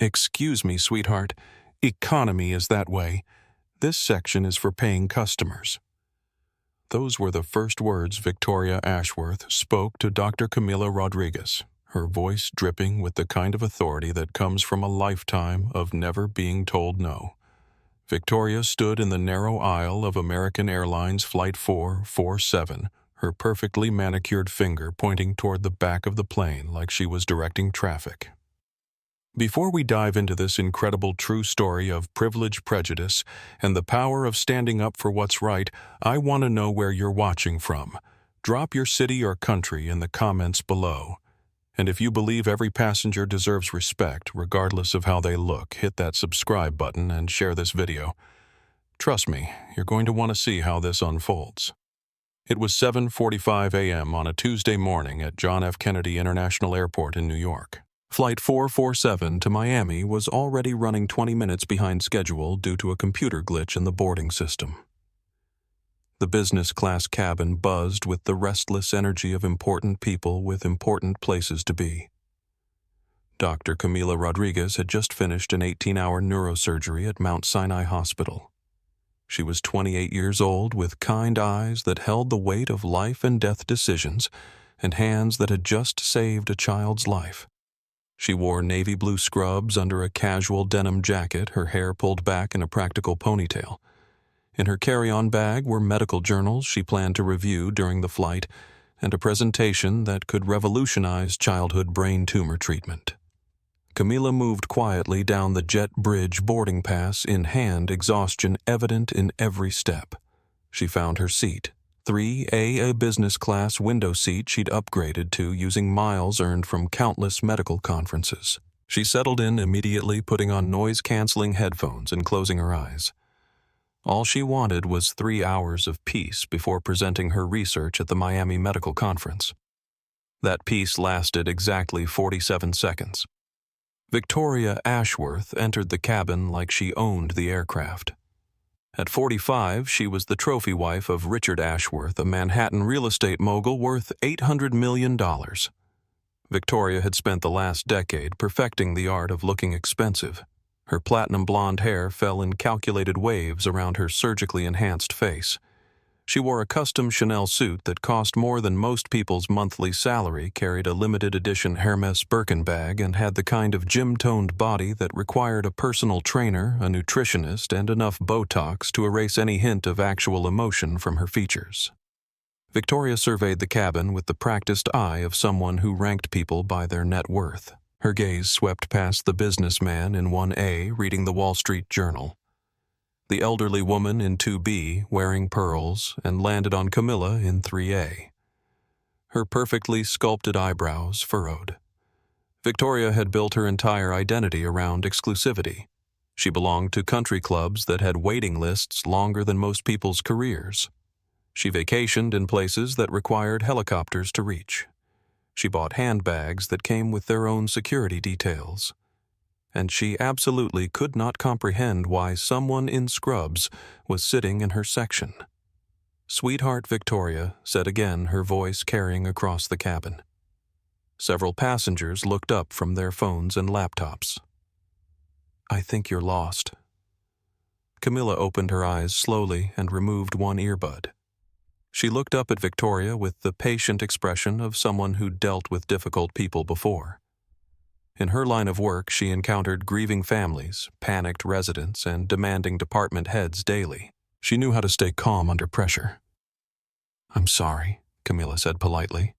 Excuse me, sweetheart. Economy is that way. This section is for paying customers. Those were the first words Victoria Ashworth spoke to Dr. Camila Rodriguez, her voice dripping with the kind of authority that comes from a lifetime of never being told no. Victoria stood in the narrow aisle of American Airlines Flight 447, her perfectly manicured finger pointing toward the back of the plane like she was directing traffic. Before we dive into this incredible true story of privilege, prejudice, and the power of standing up for what's right, I want to know where you're watching from. Drop your city or country in the comments below. And if you believe every passenger deserves respect, regardless of how they look, hit that subscribe button and share this video. Trust me, you're going to want to see how this unfolds. It was 7:45 a.m. on a Tuesday morning at John F. Kennedy International Airport in New York. Flight 447 to Miami was already running 20 minutes behind schedule due to a computer glitch in the boarding system. The business class cabin buzzed with the restless energy of important people with important places to be. Dr. Camila Rodriguez had just finished an 18-hour neurosurgery at Mount Sinai Hospital. She was 28 years old with kind eyes that held the weight of life and death decisions and hands that had just saved a child's life. She wore navy blue scrubs under a casual denim jacket, her hair pulled back in a practical ponytail. In her carry-on bag were medical journals she planned to review during the flight and a presentation that could revolutionize childhood brain tumor treatment. Camila moved quietly down the jet bridge boarding pass in hand, exhaustion evident in every step. She found her seat. 3A, a business class window seat she'd upgraded to using miles earned from countless medical conferences. She settled in immediately, putting on noise-canceling headphones and closing her eyes. All she wanted was 3 hours of peace before presenting her research at the Miami Medical Conference. That peace lasted exactly 47 seconds. Victoria Ashworth entered the cabin like she owned the aircraft. At 45, she was the trophy wife of Richard Ashworth, a Manhattan real estate mogul worth $800 million. Victoria had spent the last decade perfecting the art of looking expensive. Her platinum blonde hair fell in calculated waves around her surgically enhanced face. She wore a custom Chanel suit that cost more than most people's monthly salary, carried a limited-edition Hermes Birkin bag, and had the kind of gym-toned body that required a personal trainer, a nutritionist, and enough Botox to erase any hint of actual emotion from her features. Victoria surveyed the cabin with the practiced eye of someone who ranked people by their net worth. Her gaze swept past the businessman in 1A reading the Wall Street Journal, the elderly woman in 2B wearing pearls, and landed on Camila in 3A. Her perfectly sculpted eyebrows furrowed. Victoria had built her entire identity around exclusivity. She belonged to country clubs that had waiting lists longer than most people's careers. She vacationed in places that required helicopters to reach. She bought handbags that came with their own security details. And she absolutely could not comprehend why someone in scrubs was sitting in her section. "Sweetheart Victoria," said again, her voice carrying across the cabin. Several passengers looked up from their phones and laptops. "I think you're lost." Camila opened her eyes slowly and removed one earbud. She looked up at Victoria with the patient expression of someone who'd dealt with difficult people before. In her line of work, she encountered grieving families, panicked residents, and demanding department heads daily. She knew how to stay calm under pressure. "I'm sorry," Camila said politely.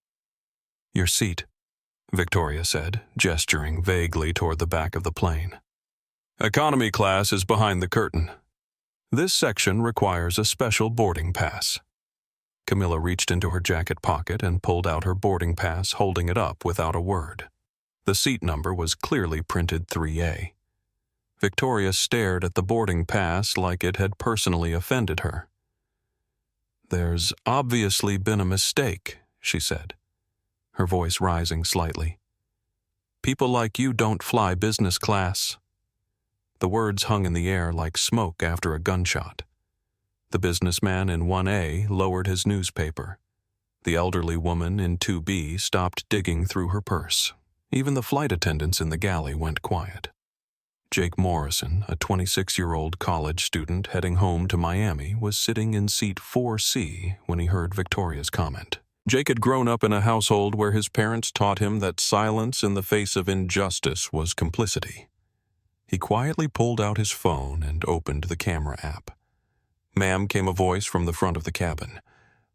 "Your seat," Victoria said, gesturing vaguely toward the back of the plane. "Economy class is behind the curtain. This section requires a special boarding pass." Camila reached into her jacket pocket and pulled out her boarding pass, holding it up without a word. The seat number was clearly printed 3A. Victoria stared at the boarding pass like it had personally offended her. "There's obviously been a mistake," she said, her voice rising slightly. "People like you don't fly business class." The words hung in the air like smoke after a gunshot. The businessman in 1A lowered his newspaper. The elderly woman in 2B stopped digging through her purse. Even the flight attendants in the galley went quiet. Jake Morrison, a 26-year-old college student heading home to Miami, was sitting in seat 4C when he heard Victoria's comment. Jake had grown up in a household where his parents taught him that silence in the face of injustice was complicity. He quietly pulled out his phone and opened the camera app. "Ma'am," came a voice from the front of the cabin.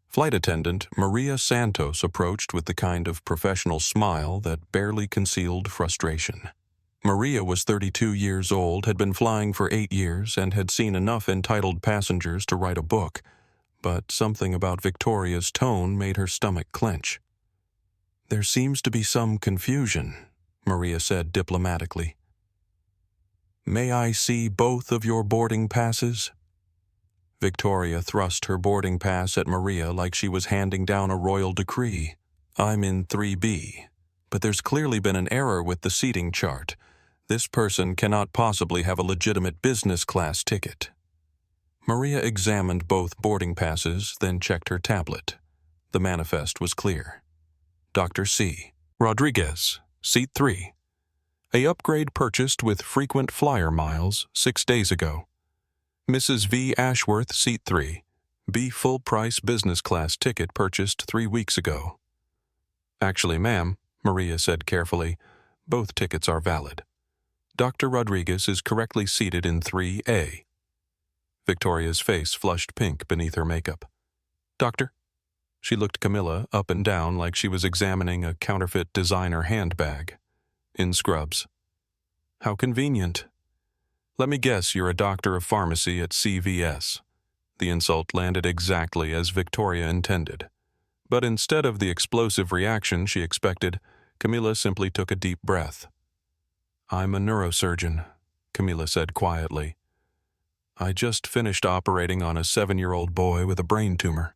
Flight attendant Maria Santos approached with the kind of professional smile that barely concealed frustration. Maria was 32 years old, had been flying for 8 years, and had seen enough entitled passengers to write a book, but something about Victoria's tone made her stomach clench. "There seems to be some confusion," Maria said diplomatically. "May I see both of your boarding passes?" Victoria thrust her boarding pass at Maria like she was handing down a royal decree. "I'm in 3B, but there's clearly been an error with the seating chart. This person cannot possibly have a legitimate business class ticket." Maria examined both boarding passes, then checked her tablet. The manifest was clear. Dr. C. Rodriguez, seat 3. A upgrade purchased with frequent flyer miles 6 days ago. Mrs. V. Ashworth, seat 3. B. Full-price business class ticket purchased 3 weeks ago. "Actually, ma'am," Maria said carefully, "both tickets are valid. Dr. Rodriguez is correctly seated in 3A. Victoria's face flushed pink beneath her makeup. "Doctor?" She looked Camila up and down like she was examining a counterfeit designer handbag. "In scrubs." "How convenient. Let me guess you're a doctor of pharmacy at CVS." The insult landed exactly as Victoria intended. But instead of the explosive reaction she expected, Camila simply took a deep breath. "I'm a neurosurgeon," Camila said quietly. "I just finished operating on a 7-year-old boy with a brain tumor.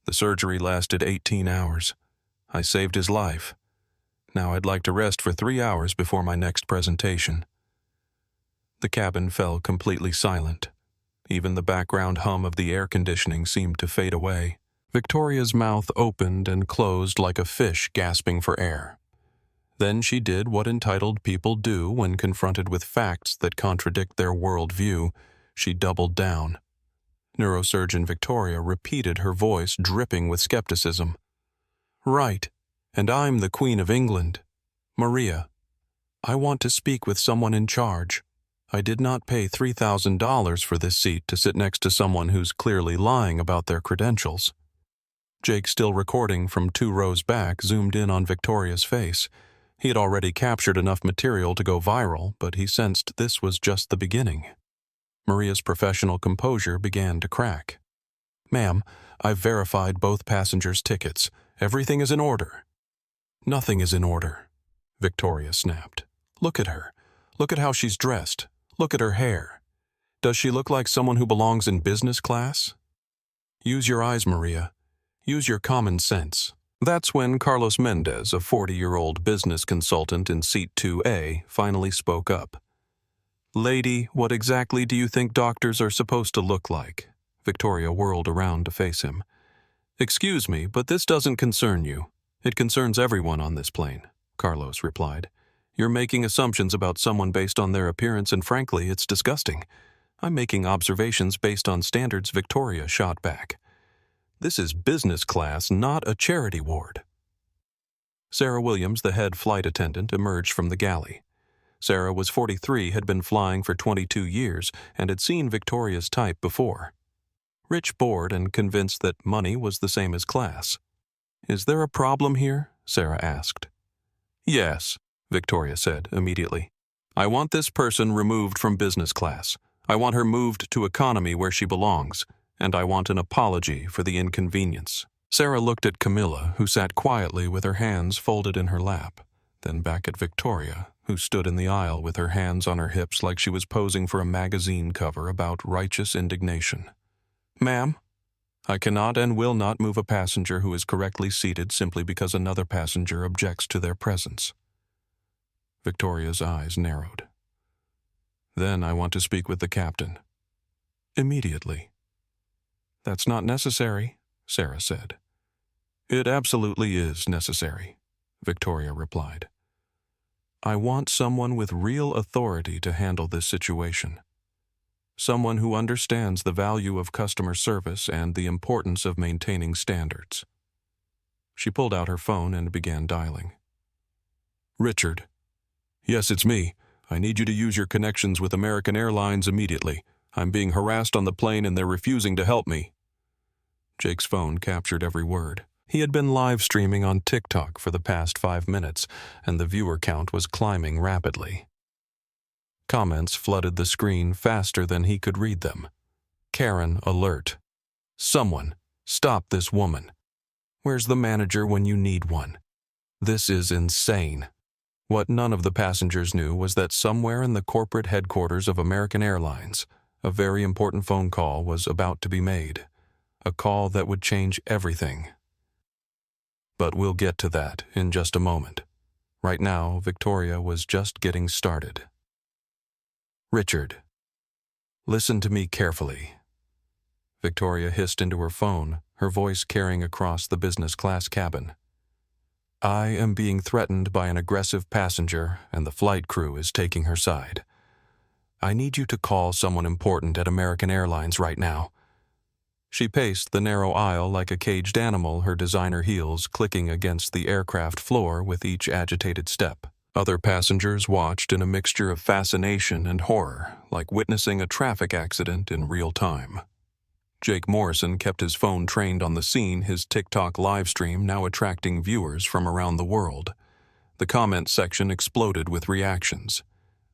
The surgery lasted 18 hours. I saved his life. Now I'd like to rest for 3 hours before my next presentation." The cabin fell completely silent. Even the background hum of the air conditioning seemed to fade away. Victoria's mouth opened and closed like a fish gasping for air. Then she did what entitled people do when confronted with facts that contradict their worldview. She doubled down. Neurosurgeon Victoria repeated, her voice dripping with skepticism. "Right, and I'm the Queen of England. Maria, I want to speak with someone in charge. I did not pay $3,000 for this seat to sit next to someone who's clearly lying about their credentials." Jake, still recording from 2 rows back, zoomed in on Victoria's face. He had already captured enough material to go viral, but he sensed this was just the beginning. Maria's professional composure began to crack. "Ma'am, I've verified both passengers' tickets. Everything is in order." "Nothing is in order," Victoria snapped. "Look at her. Look at how she's dressed. Look at her hair. Does she look like someone who belongs in business class? Use your eyes, Maria. Use your common sense." That's when Carlos Mendez, a 40-year-old business consultant in seat 2A, finally spoke up. "Lady, what exactly do you think doctors are supposed to look like?" Victoria whirled around to face him. "Excuse me, but this doesn't concern you. It concerns everyone on this plane," Carlos replied. "You're making assumptions about someone based on their appearance, and frankly, it's disgusting. I'm making observations based on standards," Victoria shot back. "This is business class, not a charity ward." Sarah Williams, the head flight attendant, emerged from the galley. Sarah was 43, had been flying for 22 years, and had seen Victoria's type before. Rich, bored, and convinced that money was the same as class. "Is there a problem here?" Sarah asked. "Yes," Victoria said immediately. "I want this person removed from business class. I want her moved to economy where she belongs, and I want an apology for the inconvenience." Sarah looked at Camila, who sat quietly with her hands folded in her lap, then back at Victoria, who stood in the aisle with her hands on her hips like she was posing for a magazine cover about righteous indignation. "Ma'am, I cannot and will not move a passenger who is correctly seated simply because another passenger objects to their presence." Victoria's eyes narrowed. "Then I want to speak with the captain." "Immediately." "That's not necessary," Sarah said. "It absolutely is necessary," Victoria replied. I want someone with real authority to handle this situation. Someone who understands the value of customer service and the importance of maintaining standards. She pulled out her phone and began dialing. Richard. Yes, it's me. I need you to use your connections with American Airlines immediately. I'm being harassed on the plane and they're refusing to help me. Jake's phone captured every word. He had been live streaming on TikTok for the past 5 minutes, and the viewer count was climbing rapidly. Comments flooded the screen faster than he could read them. Karen alert. Someone, stop this woman. Where's the manager when you need one? This is insane. What none of the passengers knew was that somewhere in the corporate headquarters of American Airlines, a very important phone call was about to be made. A call that would change everything. But we'll get to that in just a moment. Right now, Victoria was just getting started. Richard, listen to me carefully. Victoria hissed into her phone, her voice carrying across the business class cabin. I am being threatened by an aggressive passenger, and the flight crew is taking her side. I need you to call someone important at American Airlines right now. She paced the narrow aisle like a caged animal, her designer heels clicking against the aircraft floor with each agitated step. Other passengers watched in a mixture of fascination and horror, like witnessing a traffic accident in real time. Jake Morrison kept his phone trained on the scene, his TikTok livestream now attracting viewers from around the world. The comment section exploded with reactions.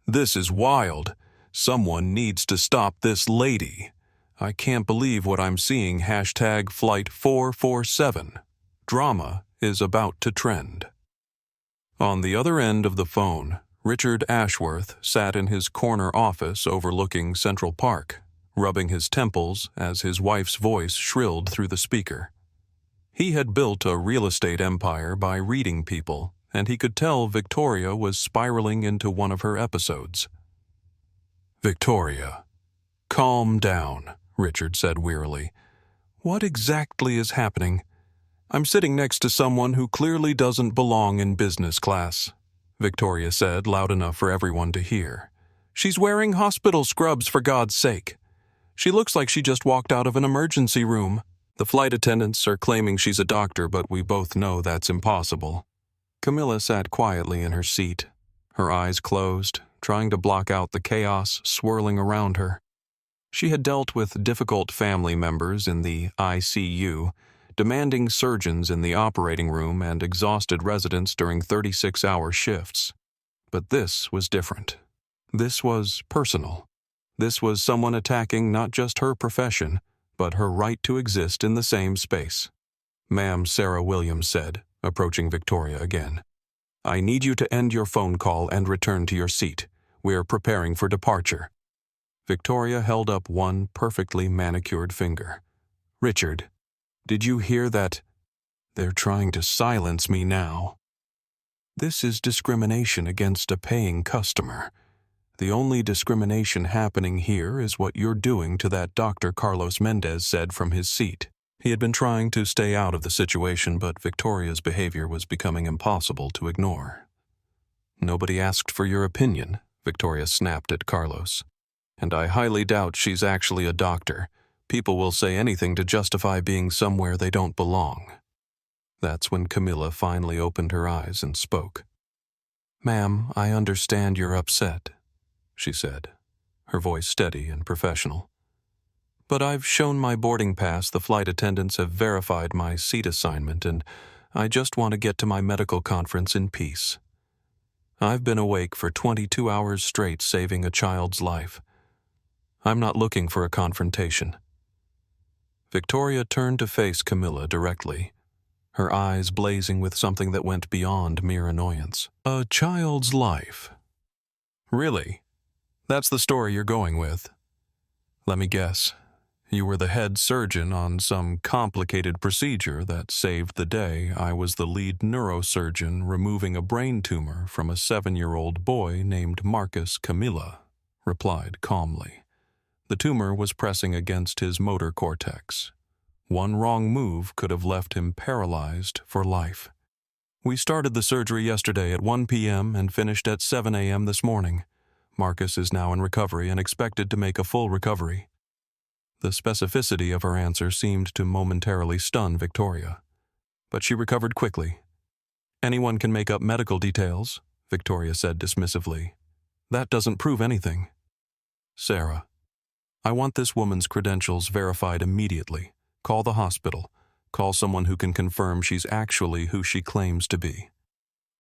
This is wild. Someone needs to stop this lady. I can't believe what I'm seeing. Hashtag Flight 447. Drama is about to trend. On the other end of the phone, Richard Ashworth sat in his corner office overlooking Central Park, rubbing his temples as his wife's voice shrilled through the speaker. He had built a real estate empire by reading people, and he could tell Victoria was spiraling into one of her episodes. Victoria, calm down, Richard said wearily. What exactly is happening? I'm sitting next to someone who clearly doesn't belong in business class, Victoria said loud enough for everyone to hear. She's wearing hospital scrubs, for God's sake. She looks like she just walked out of an emergency room. The flight attendants are claiming she's a doctor, but we both know that's impossible. Camila sat quietly in her seat, her eyes closed, trying to block out the chaos swirling around her. She had dealt with difficult family members in the ICU, demanding surgeons in the operating room, and exhausted residents during 36-hour shifts. But this was different. This was personal. This was someone attacking not just her profession, but her right to exist in the same space. Ma'am, Sarah Williams said, approaching Victoria again. I need you to end your phone call and return to your seat. We're preparing for departure. Victoria held up one perfectly manicured finger. Richard, did you hear that? They're trying to silence me now. This is discrimination against a paying customer. The only discrimination happening here is what you're doing to that Dr. Carlos Mendez said from his seat. He had been trying to stay out of the situation, but Victoria's behavior was becoming impossible to ignore. Nobody asked for your opinion, Victoria snapped at Carlos. And I highly doubt she's actually a doctor. People will say anything to justify being somewhere they don't belong. That's when Camila finally opened her eyes and spoke. Ma'am, I understand you're upset, she said, her voice steady and professional. But I've shown my boarding pass, the flight attendants have verified my seat assignment, and I just want to get to my medical conference in peace. I've been awake for 22 hours straight saving a child's life. I'm not looking for a confrontation. Victoria turned to face Camila directly, her eyes blazing with something that went beyond mere annoyance. A child's life. Really? That's the story you're going with? Let me guess. You were the head surgeon on some complicated procedure that saved the day. I was the lead neurosurgeon removing a brain tumor from a 7-year-old boy named Marcus Camila, replied calmly. The tumor was pressing against his motor cortex. One wrong move could have left him paralyzed for life. We started the surgery yesterday at 1 p.m. and finished at 7 a.m. this morning. Marcus is now in recovery and expected to make a full recovery. The specificity of her answer seemed to momentarily stun Victoria, but she recovered quickly. Anyone can make up medical details, Victoria said dismissively. That doesn't prove anything. Sarah, I want this woman's credentials verified immediately. Call the hospital. Call someone who can confirm she's actually who she claims to be.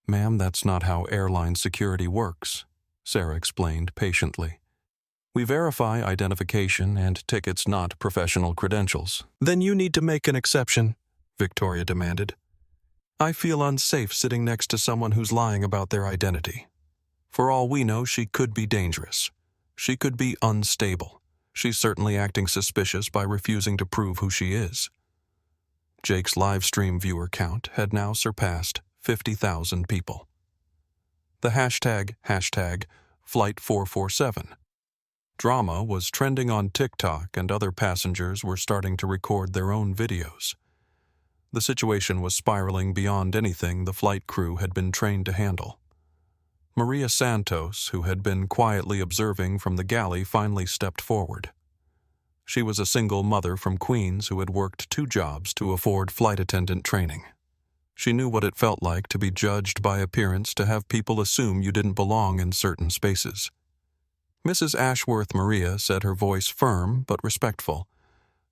Ma'am, that's not how airline security works, Sarah explained patiently. We verify identification and tickets, not professional credentials. Then you need to make an exception, Victoria demanded. I feel unsafe sitting next to someone who's lying about their identity. For all we know, she could be dangerous. She could be unstable. She's certainly acting suspicious by refusing to prove who she is. Jake's live stream viewer count had now surpassed 50,000 people. The hashtag Flight447. Drama was trending on TikTok, and other passengers were starting to record their own videos. The situation was spiraling beyond anything the flight crew had been trained to handle. Maria Santos, who had been quietly observing from the galley, finally stepped forward. She was a single mother from Queens who had worked 2 jobs to afford flight attendant training. She knew what it felt like to be judged by appearance, to have people assume you didn't belong in certain spaces. Mrs. Ashworth Maria said, her voice firm but respectful.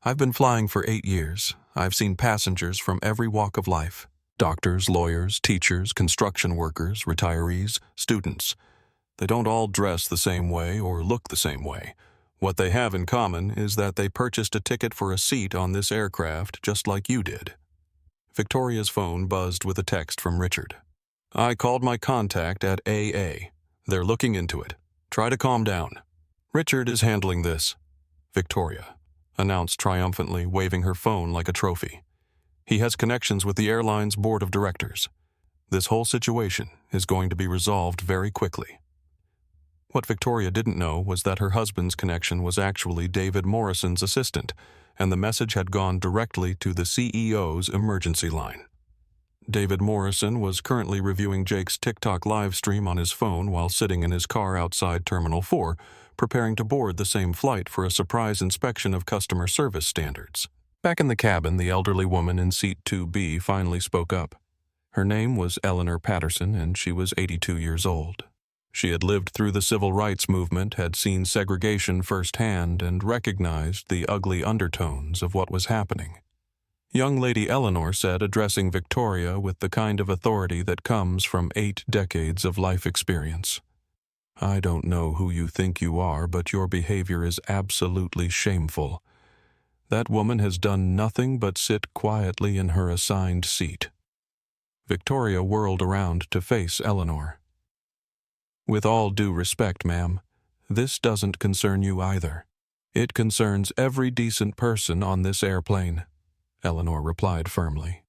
I've been flying for 8 years. I've seen passengers from every walk of life. Doctors, lawyers, teachers, construction workers, retirees, students. They don't all dress the same way or look the same way. What they have in common is that they purchased a ticket for a seat on this aircraft just like you did. Victoria's phone buzzed with a text from Richard. I called my contact at AA. They're looking into it. Try to calm down. Richard is handling this, Victoria announced triumphantly, waving her phone like a trophy. He has connections with the airline's board of directors. This whole situation is going to be resolved very quickly. What Victoria didn't know was that her husband's connection was actually David Morrison's assistant, and the message had gone directly to the CEO's emergency line. David Morrison was currently reviewing Jake's TikTok live stream on his phone while sitting in his car outside Terminal 4, preparing to board the same flight for a surprise inspection of customer service standards. Back in the cabin, the elderly woman in seat 2B finally spoke up. Her name was Eleanor Patterson, and she was 82 years old. She had lived through the civil rights movement, had seen segregation firsthand, and recognized the ugly undertones of what was happening. Young Lady Eleanor said, addressing Victoria with the kind of authority that comes from 8 decades of life experience. I don't know who you think you are, but your behavior is absolutely shameful. That woman has done nothing but sit quietly in her assigned seat. Victoria whirled around to face Eleanor. With all due respect, ma'am, this doesn't concern you either. It concerns every decent person on this airplane, Eleanor replied firmly.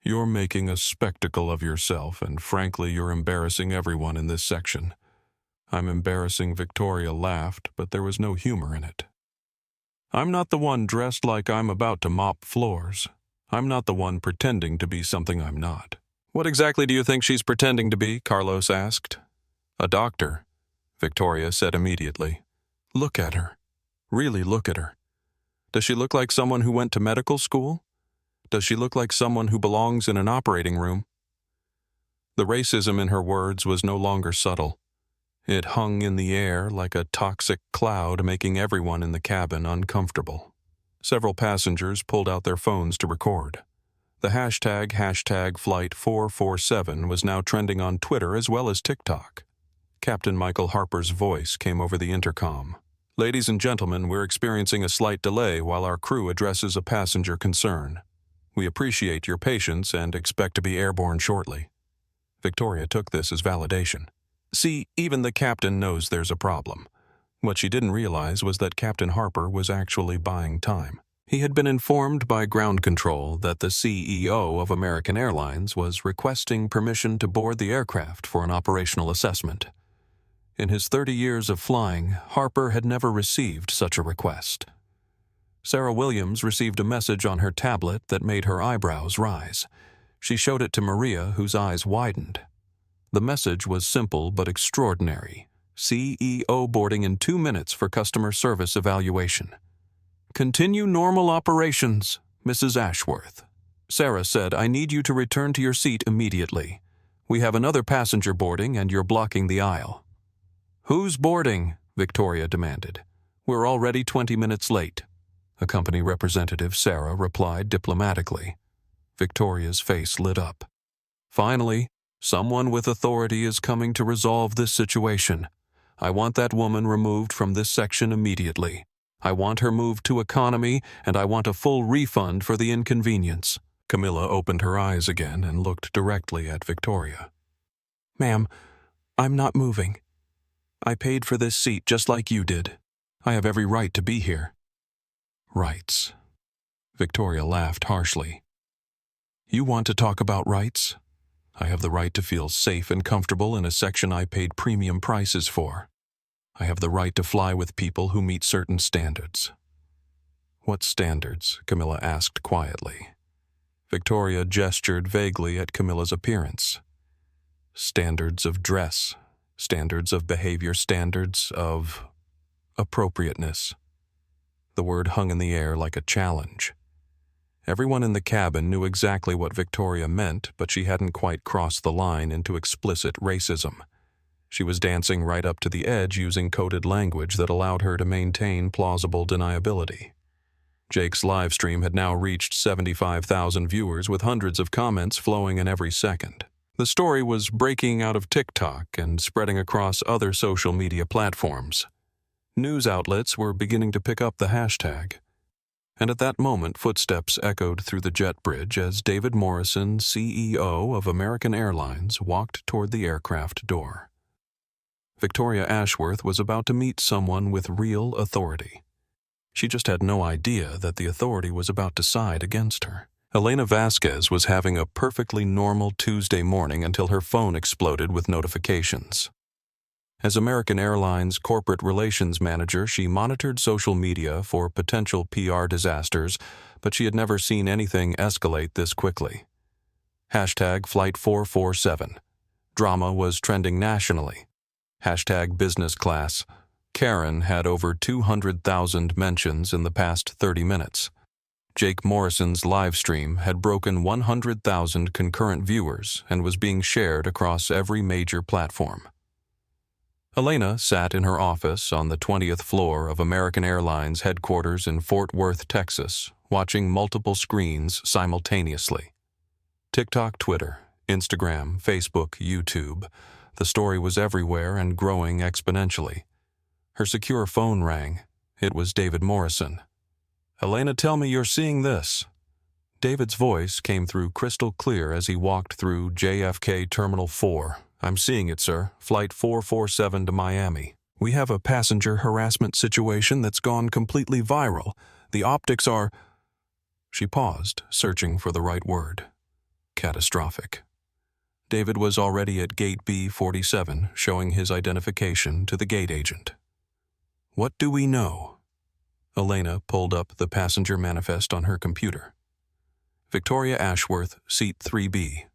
You're making a spectacle of yourself, and frankly, you're embarrassing everyone in this section. I'm embarrassing. Victoria laughed, but there was no humor in it. I'm not the one dressed like I'm about to mop floors. I'm not the one pretending to be something I'm not. What exactly do you think she's pretending to be? Carlos asked. A doctor, Victoria said immediately. Look at her. Really look at her. Does she look like someone who went to medical school? Does she look like someone who belongs in an operating room? The racism in her words was no longer subtle. It hung in the air like a toxic cloud, making everyone in the cabin uncomfortable. Several passengers pulled out their phones to record. The hashtag Flight447 was now trending on Twitter as well as TikTok. Captain Michael Harper's voice came over the intercom. Ladies and gentlemen, we're experiencing a slight delay while our crew addresses a passenger concern. We appreciate your patience and expect to be airborne shortly. Victoria took this as validation. See, even the captain knows there's a problem. What she didn't realize was that Captain Harper was actually buying time. He had been informed by ground control that the CEO of American Airlines was requesting permission to board the aircraft for an operational assessment. In his 30 years of flying, Harper had never received such a request. Sarah Williams received a message on her tablet that made her eyebrows rise. She showed it to Maria, whose eyes widened. The message was simple but extraordinary. CEO boarding in 2 minutes for customer service evaluation. Continue normal operations, Mrs. Ashworth. Sarah said, I need you to return to your seat immediately. We have another passenger boarding and you're blocking the aisle. Who's boarding? Victoria demanded. We're already 20 minutes late. A company representative, Sarah, replied diplomatically. Victoria's face lit up. Finally, someone with authority is coming to resolve this situation. I want that woman removed from this section immediately. I want her moved to economy, and I want a full refund for the inconvenience. Camila opened her eyes again and looked directly at Victoria. Ma'am, I'm not moving. I paid for this seat just like you did. I have every right to be here. Rights. Victoria laughed harshly. You want to talk about rights? I have the right to feel safe and comfortable in a section I paid premium prices for. I have the right to fly with people who meet certain standards. What standards? Camila asked quietly. Victoria gestured vaguely at Camila's appearance. Standards of dress, standards of behavior, standards of appropriateness. The word hung in the air like a challenge. Everyone in the cabin knew exactly what Victoria meant, but she hadn't quite crossed the line into explicit racism. She was dancing right up to the edge using coded language that allowed her to maintain plausible deniability. Jake's live stream had now reached 75,000 viewers with hundreds of comments flowing in every second. The story was breaking out of TikTok and spreading across other social media platforms. News outlets were beginning to pick up the hashtag. And at that moment, footsteps echoed through the jet bridge as David Morrison, CEO of American Airlines, walked toward the aircraft door. Victoria Ashworth was about to meet someone with real authority. She just had no idea that the authority was about to side against her. Elena Vasquez was having a perfectly normal Tuesday morning until her phone exploded with notifications. As American Airlines corporate relations manager, she monitored social media for potential PR disasters, but she had never seen anything escalate this quickly. Hashtag Flight 447. Drama was trending nationally. Hashtag business class. Karen had over 200,000 mentions in the past 30 minutes. Jake Morrison's live stream had broken 100,000 concurrent viewers and was being shared across every major platform. Elena sat in her office on the 20th floor of American Airlines headquarters in Fort Worth, Texas, watching multiple screens simultaneously. TikTok, Twitter, Instagram, Facebook, YouTube. The story was everywhere and growing exponentially. Her secure phone rang. It was David Morrison. Elena, tell me you're seeing this. David's voice came through crystal clear as he walked through JFK Terminal 4. I'm seeing it, sir. Flight 447 to Miami. We have a passenger harassment situation that's gone completely viral. The optics are... She paused, searching for the right word. Catastrophic. David was already at gate B47, showing his identification to the gate agent. What do we know? Elena pulled up the passenger manifest on her computer. Victoria Ashworth, seat 3B.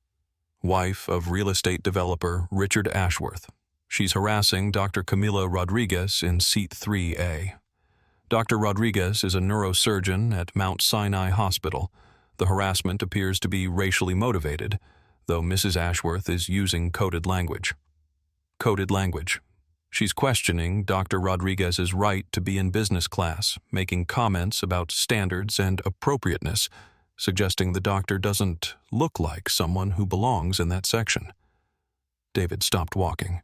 Wife of real estate developer Richard Ashworth. She's harassing Dr. Camila Rodriguez in seat 3A. Dr. Rodriguez is a neurosurgeon at Mount Sinai Hospital. The harassment appears to be racially motivated, though Mrs. Ashworth is using coded language. Coded language. She's questioning Dr. Rodriguez's right to be in business class, making comments about standards and appropriateness, suggesting the doctor doesn't look like someone who belongs in that section. David stopped walking.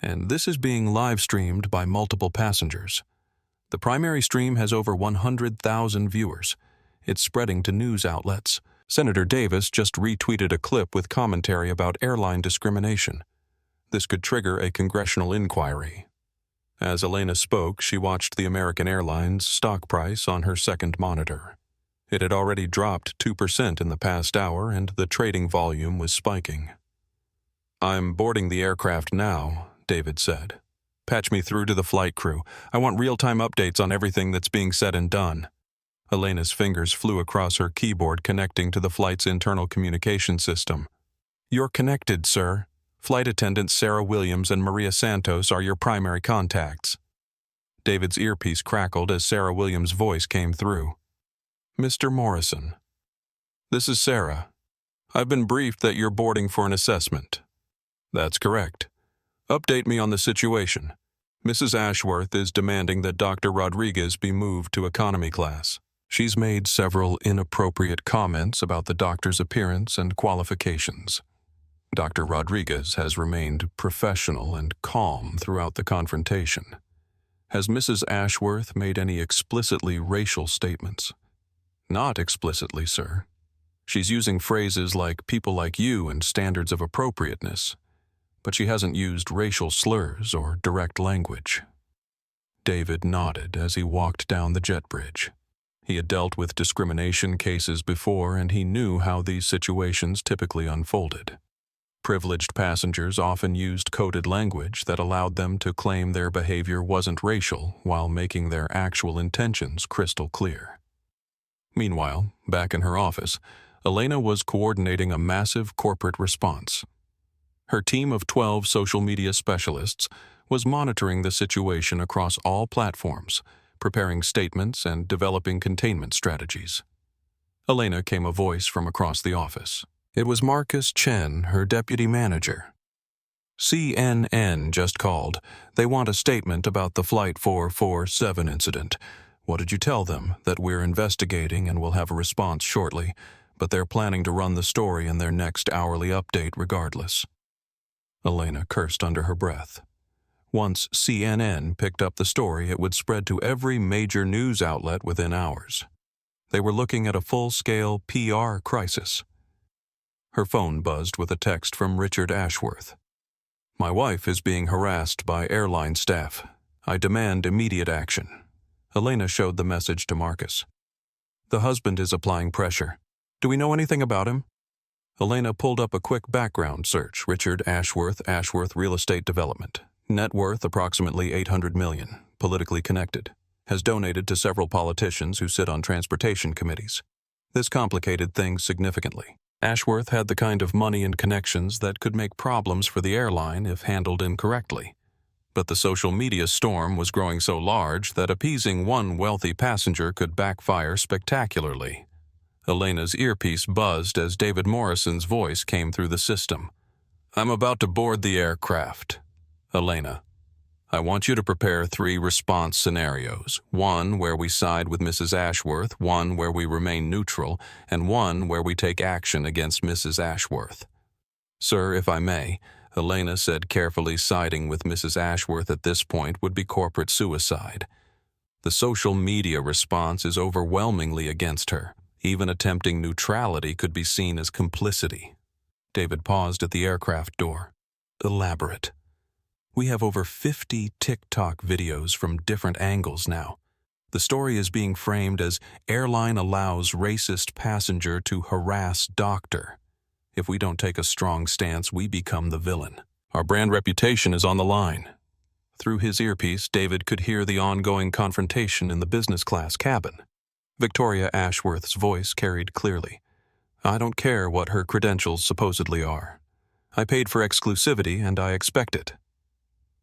And this is being live-streamed by multiple passengers. The primary stream has over 100,000 viewers. It's spreading to news outlets. Senator Davis just retweeted a clip with commentary about airline discrimination. This could trigger a congressional inquiry. As Elena spoke, she watched the American Airlines stock price on her second monitor. It had already dropped 2% in the past hour, and the trading volume was spiking. I'm boarding the aircraft now, David said. Patch me through to the flight crew. I want real-time updates on everything that's being said and done. Elena's fingers flew across her keyboard connecting to the flight's internal communication system. "You're connected, sir. Flight attendants Sarah Williams and Maria Santos are your primary contacts." David's earpiece crackled as Sarah Williams' voice came through. "Mr. Morrison, this is Sarah. I've been briefed that you're boarding for an assessment." "That's correct. Update me on the situation. Mrs. Ashworth is demanding that Dr. Rodriguez be moved to economy class. She's made several inappropriate comments about the doctor's appearance and qualifications. Dr. Rodriguez has remained professional and calm throughout the confrontation. Has Mrs. Ashworth made any explicitly racial statements?" "Not explicitly, sir. She's using phrases like people like you and standards of appropriateness, but she hasn't used racial slurs or direct language." David nodded as he walked down the jet bridge. He had dealt with discrimination cases before, and he knew how these situations typically unfolded. Privileged passengers often used coded language that allowed them to claim their behavior wasn't racial while making their actual intentions crystal clear. Meanwhile, back in her office, Elena was coordinating a massive corporate response. Her team of 12 social media specialists was monitoring the situation across all platforms, preparing statements and developing containment strategies. Elena came a voice from across the office. It was Marcus Chen, her deputy manager. "CNN just called. They want a statement about the Flight 447 incident. What did you tell them? That we're investigating and will have a response shortly, but they're planning to run the story in their next hourly update regardless." Elena cursed under her breath. Once CNN picked up the story, it would spread to every major news outlet within hours. They were looking at a full-scale PR crisis. Her phone buzzed with a text from Richard Ashworth. "My wife is being harassed by airline staff. I demand immediate action." Elena showed the message to Marcus. "The husband is applying pressure. Do we know anything about him?" Elena pulled up a quick background search. Richard Ashworth, Ashworth Real Estate Development. Net worth approximately $800 million. Politically connected. Has donated to several politicians who sit on transportation committees. This complicated things significantly. Ashworth had the kind of money and connections that could make problems for the airline if handled incorrectly. But the social media storm was growing so large that appeasing one wealthy passenger could backfire spectacularly. Elena's earpiece buzzed as David Morrison's voice came through the system. "I'm about to board the aircraft. Elena, I want you to prepare 3 response scenarios. 1 where we side with Mrs. Ashworth, 1 where we remain neutral, and 1 where we take action against Mrs. Ashworth." "Sir, if I may," Elena said carefully, siding with Mrs. Ashworth at this point would be corporate suicide. The social media response is overwhelmingly against her. Even attempting neutrality could be seen as complicity. David paused at the aircraft door. "Elaborate." "We have over 50 TikTok videos from different angles now. The story is being framed as airline allows racist passenger to harass doctor. If we don't take a strong stance, we become the villain. Our brand reputation is on the line." Through his earpiece, David could hear the ongoing confrontation in the business class cabin. Victoria Ashworth's voice carried clearly. "I don't care what her credentials supposedly are. I paid for exclusivity and I expect it."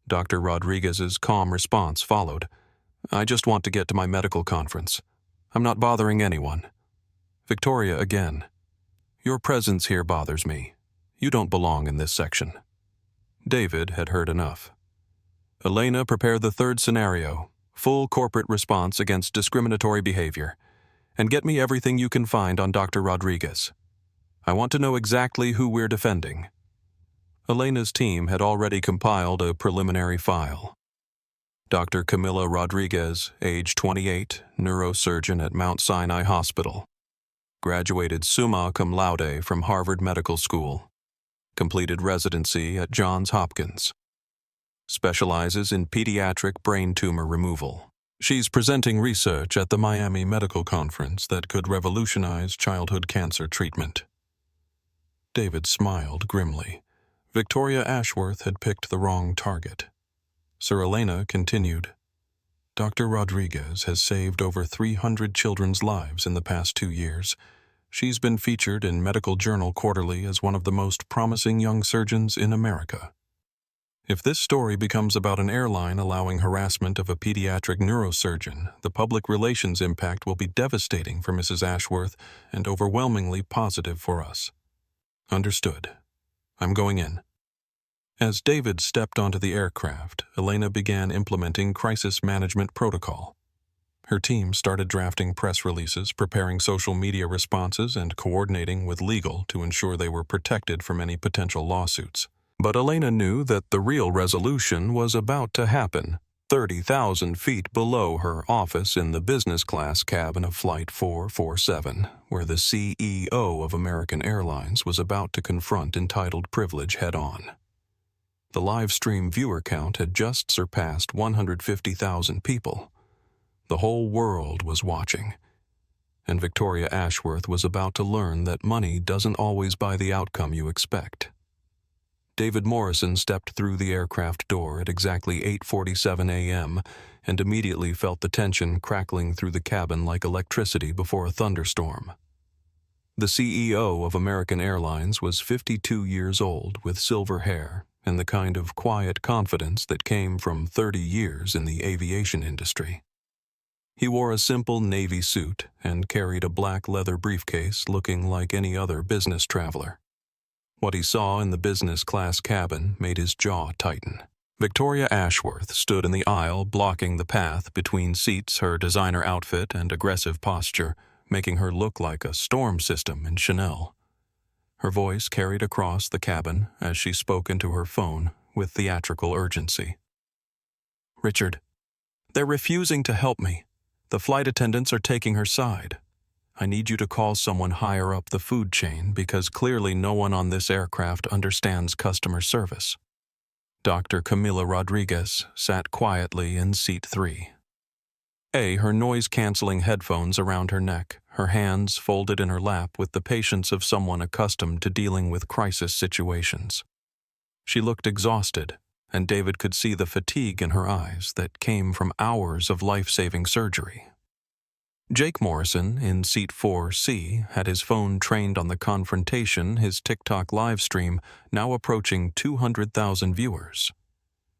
Dr. Rodriguez's calm response followed. "I just want to get to my medical conference. I'm not bothering anyone." Victoria again. "Your presence here bothers me. You don't belong in this section." David had heard enough. "Elena, prepare the 3rd scenario, full corporate response against discriminatory behavior, and get me everything you can find on Dr. Rodriguez. I want to know exactly who we're defending." Elena's team had already compiled a preliminary file. Dr. Camila Rodriguez, age 28, neurosurgeon at Mount Sinai Hospital. Graduated summa cum laude from Harvard Medical School. Completed residency at Johns Hopkins. Specializes in pediatric brain tumor removal. She's presenting research at the Miami Medical Conference that could revolutionize childhood cancer treatment. David smiled grimly. Victoria Ashworth had picked the wrong target. Sir Elena continued. Dr. Rodriguez has saved over 300 children's lives in the past 2 years. She's been featured in Medical Journal Quarterly as one of the most promising young surgeons in America. If this story becomes about an airline allowing harassment of a pediatric neurosurgeon, the public relations impact will be devastating for Mrs. Ashworth and overwhelmingly positive for us. Understood. I'm going in. As David stepped onto the aircraft, Elena began implementing crisis management protocol. Her team started drafting press releases, preparing social media responses, and coordinating with legal to ensure they were protected from any potential lawsuits. But Elena knew that the real resolution was about to happen, 30,000 feet below her office in the business class cabin of Flight 447, where the CEO of American Airlines was about to confront entitled privilege head-on. The live stream viewer count had just surpassed 150,000 people. The whole world was watching, and Victoria Ashworth was about to learn that money doesn't always buy the outcome you expect. David Morrison stepped through the aircraft door at exactly 8:47 a.m. and immediately felt the tension crackling through the cabin like electricity before a thunderstorm. The CEO of American Airlines was 52 years old with silver hair and the kind of quiet confidence that came from 30 years in the aviation industry. He wore a simple navy suit and carried a black leather briefcase looking like any other business traveler. What he saw in the business class cabin made his jaw tighten. Victoria Ashworth stood in the aisle, blocking the path between seats, her designer outfit and aggressive posture, making her look like a storm system in Chanel. Her voice carried across the cabin as she spoke into her phone with theatrical urgency. "Richard, they're refusing to help me. The flight attendants are taking her side. I need you to call someone higher up the food chain because clearly no one on this aircraft understands customer service." Dr. Camila Rodriguez sat quietly in seat 3. Her noise-canceling headphones around her neck, her hands folded in her lap with the patience of someone accustomed to dealing with crisis situations. She looked exhausted, and David could see the fatigue in her eyes that came from hours of life-saving surgery. Jake Morrison, in seat 4C, had his phone trained on the confrontation, his TikTok live stream now approaching 200,000 viewers.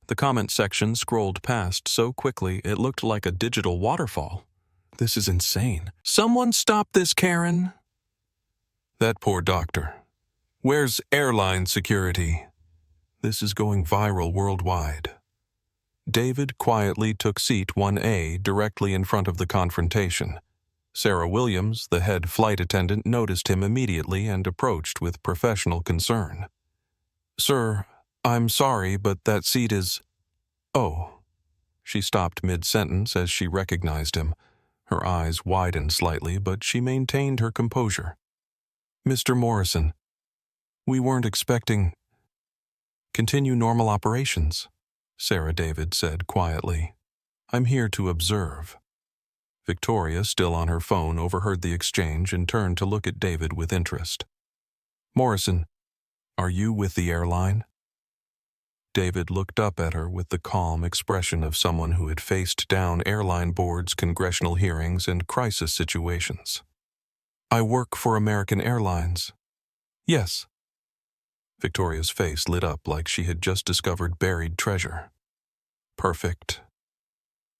The comment section scrolled past so quickly it looked like a digital waterfall. "This is insane. Someone stop this, Karen." "That poor doctor. Where's airline security? This is going viral worldwide." David quietly took seat 1A directly in front of the confrontation. Sarah Williams, the head flight attendant, noticed him immediately and approached with professional concern. "Sir, I'm sorry, but that seat is—" "Oh." She stopped mid-sentence as she recognized him. Her eyes widened slightly, but she maintained her composure. "Mr. Morrison, we weren't expecting—" "Continue normal operations," Sarah David said quietly. "I'm here to observe." Victoria, still on her phone, overheard the exchange and turned to look at David with interest. "Morrison, are you with the airline?" David looked up at her with the calm expression of someone who had faced down airline boards, congressional hearings, and crisis situations. "I work for American Airlines." "Yes." Victoria's face lit up like she had just discovered buried treasure. "Perfect.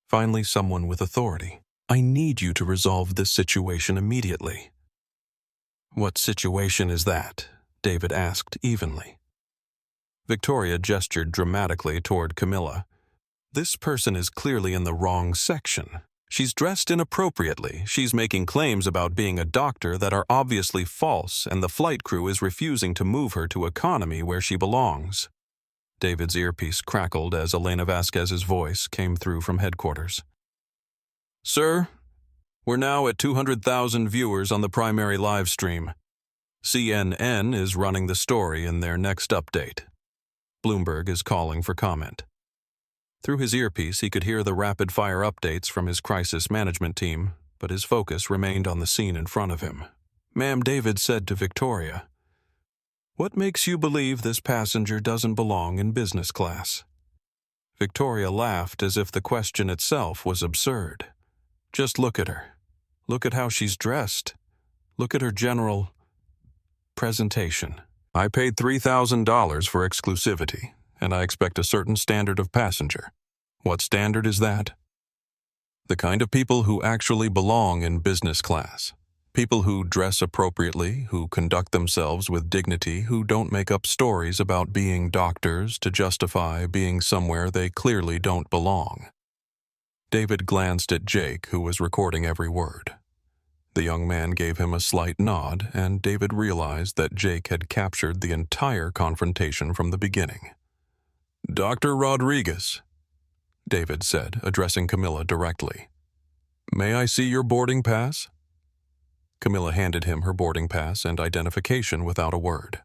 Finally, someone with authority. I need you to resolve this situation immediately." "What situation is that?" David asked evenly. Victoria gestured dramatically toward Camila. "This person is clearly in the wrong section. She's dressed inappropriately. She's making claims about being a doctor that are obviously false, and the flight crew is refusing to move her to economy where she belongs." David's earpiece crackled as Elena Vasquez's voice came through from headquarters. "Sir, we're now at 200,000 viewers on the primary live stream. CNN is running the story in their next update. Bloomberg is calling for comment." Through his earpiece, he could hear the rapid-fire updates from his crisis management team, but his focus remained on the scene in front of him. "Ma'am," David said to Victoria, "what makes you believe this passenger doesn't belong in business class?" Victoria laughed as if the question itself was absurd. Just look at her. Look at how she's dressed. Look at her general presentation. I paid $3,000 for exclusivity, and I expect a certain standard of passenger. What standard is that? The kind of people who actually belong in business class. People who dress appropriately, who conduct themselves with dignity, who don't make up stories about being doctors to justify being somewhere they clearly don't belong. David glanced at Jake, who was recording every word. The young man gave him a slight nod, and David realized that Jake had captured the entire confrontation from the beginning. "Dr. Rodriguez," David said, addressing Camila directly. "May I see your boarding pass?" Camila handed him her boarding pass and identification without a word.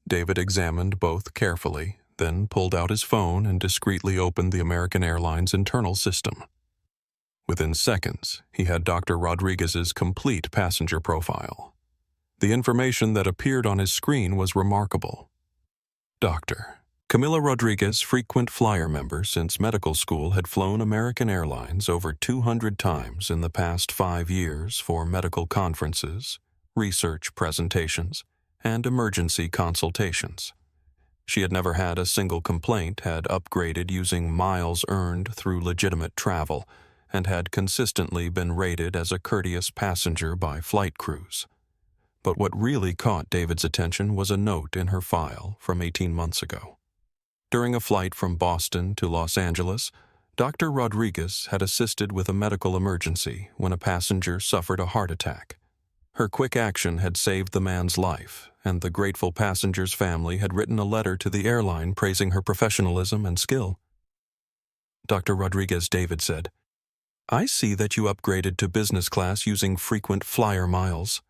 David examined both carefully, then pulled out his phone and discreetly opened the American Airlines internal system. Within seconds, he had Dr. Rodriguez's complete passenger profile. The information that appeared on his screen was remarkable. Dr. Camila Rodriguez, frequent flyer member since medical school, had flown American Airlines over 200 times in the past 5 years for medical conferences, research presentations, and emergency consultations. She had never had a single complaint, had upgraded using miles earned through legitimate travel, and had consistently been rated as a courteous passenger by flight crews. But what really caught David's attention was a note in her file from 18 months ago. During a flight from Boston to Los Angeles, Dr. Rodriguez had assisted with a medical emergency when a passenger suffered a heart attack. Her quick action had saved the man's life, and the grateful passenger's family had written a letter to the airline praising her professionalism and skill. Dr. Rodriguez, David said, "I see that you upgraded to business class using frequent flyer miles.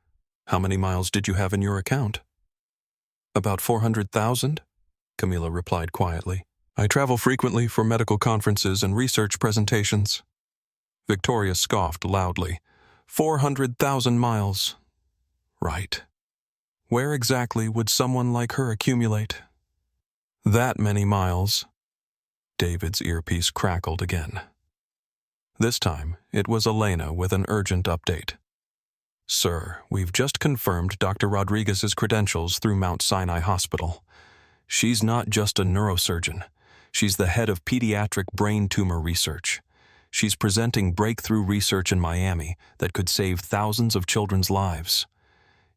How many miles did you have in your account?" "About 400,000, Camila replied quietly. "I travel frequently for medical conferences and research presentations." Victoria scoffed loudly. 400,000 miles. Right. Where exactly would someone like her accumulate that many miles? David's earpiece crackled again. This time, it was Elena with an urgent update. "Sir, we've just confirmed Dr. Rodriguez's credentials through Mount Sinai Hospital. She's not just a neurosurgeon. She's the head of pediatric brain tumor research. She's presenting breakthrough research in Miami that could save thousands of children's lives.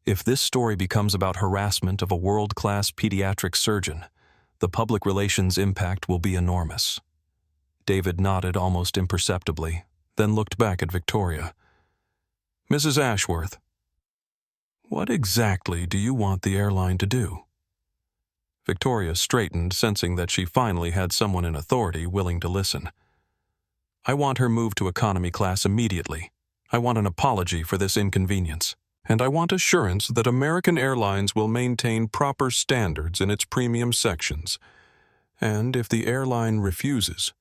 If this story becomes about harassment of a world-class pediatric surgeon, the public relations impact will be enormous." David nodded almost imperceptibly, then looked back at Victoria. "Mrs. Ashworth, what exactly do you want the airline to do?" Victoria straightened, sensing that she finally had someone in authority willing to listen. "I want her moved to economy class immediately. I want an apology for this inconvenience. And I want assurance that American Airlines will maintain proper standards in its premium sections. And if the airline refuses,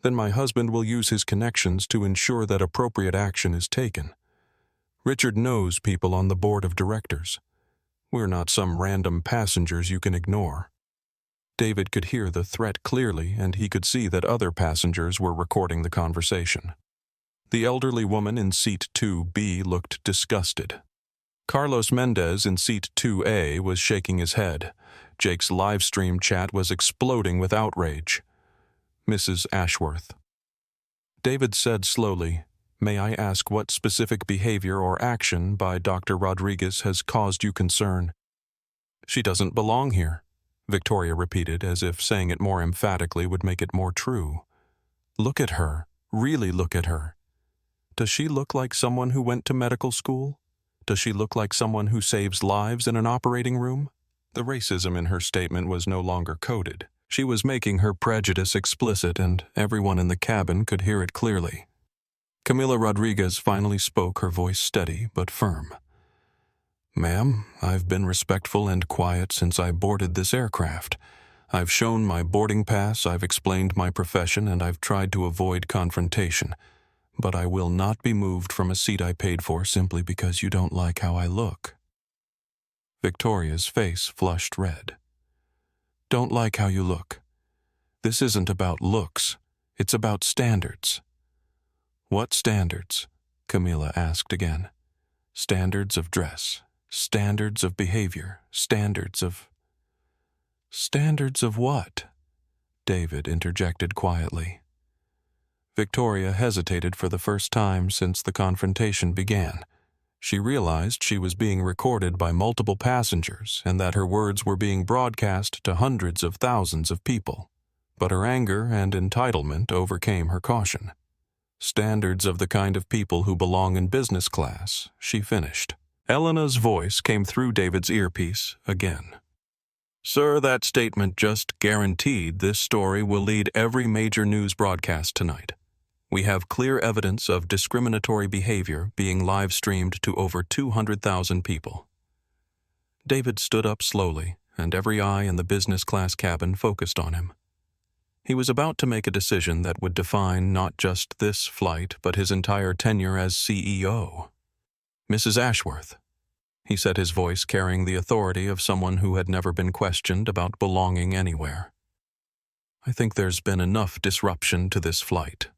then my husband will use his connections to ensure that appropriate action is taken. Richard knows people on the board of directors. We're not some random passengers you can ignore." David could hear the threat clearly, and he could see that other passengers were recording the conversation. The elderly woman in seat 2B looked disgusted. Carlos Mendez in seat 2A was shaking his head. Jake's live stream chat was exploding with outrage. "Mrs. Ashworth." David said slowly, "May I ask what specific behavior or action by Dr. Rodriguez has caused you concern?" "She doesn't belong here," Victoria repeated, as if saying it more emphatically would make it more true. "Look at her. Really look at her. Does she look like someone who went to medical school? Does she look like someone who saves lives in an operating room?" The racism in her statement was no longer coded. She was making her prejudice explicit, and everyone in the cabin could hear it clearly. Camila Rodriguez finally spoke, her voice steady but firm. "Ma'am, I've been respectful and quiet since I boarded this aircraft. I've shown my boarding pass, I've explained my profession, and I've tried to avoid confrontation. But I will not be moved from a seat I paid for simply because you don't like how I look." Victoria's face flushed red. "Don't like how you look. This isn't about looks. It's about standards." "What standards?" Camila asked again. "Standards of dress, standards of behavior, standards of—" "Standards of what?" David interjected quietly. Victoria hesitated for the first time since the confrontation began. She realized she was being recorded by multiple passengers and that her words were being broadcast to hundreds of thousands of people. But her anger and entitlement overcame her caution. "Standards of the kind of people who belong in business class," she finished. Elena's voice came through David's earpiece again. "Sir, that statement just guaranteed this story will lead every major news broadcast tonight. We have clear evidence of discriminatory behavior being live-streamed to over 200,000 people." David stood up slowly, and every eye in the business class cabin focused on him. He was about to make a decision that would define not just this flight, but his entire tenure as CEO. "Mrs. Ashworth," he said, his voice carrying the authority of someone who had never been questioned about belonging anywhere. "I think there's been enough disruption to this flight."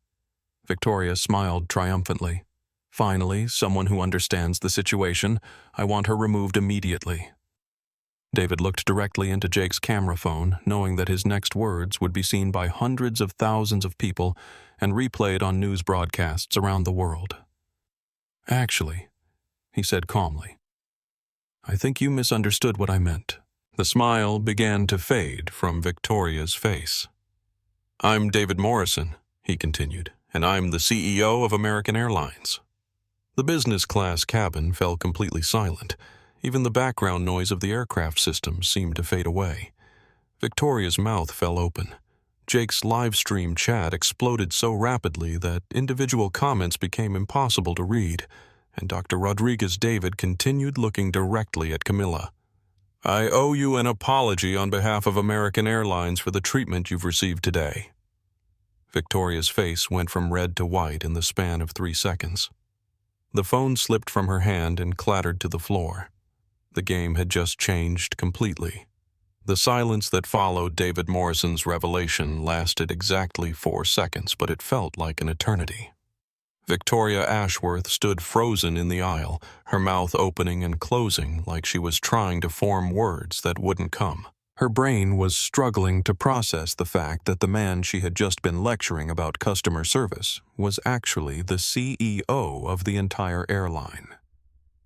Victoria smiled triumphantly. "Finally, someone who understands the situation. I want her removed immediately." David looked directly into Jake's camera phone, knowing that his next words would be seen by hundreds of thousands of people and replayed on news broadcasts around the world. "Actually," he said calmly, "I think you misunderstood what I meant." The smile began to fade from Victoria's face. "I'm David Morrison," he continued, "and I'm the CEO of American Airlines." The business class cabin fell completely silent. Even the background noise of the aircraft system seemed to fade away. Victoria's mouth fell open. Jake's live stream chat exploded so rapidly that individual comments became impossible to read, and Dr. Rodriguez David continued looking directly at Camila. "I owe you an apology on behalf of American Airlines for the treatment you've received today." Victoria's face went from red to white in the span of 3 seconds. The phone slipped from her hand and clattered to the floor. The game had just changed completely. The silence that followed David Morrison's revelation lasted exactly 4 seconds, but it felt like an eternity. Victoria Ashworth stood frozen in the aisle, her mouth opening and closing like she was trying to form words that wouldn't come. Her brain was struggling to process the fact that the man she had just been lecturing about customer service was actually the CEO of the entire airline.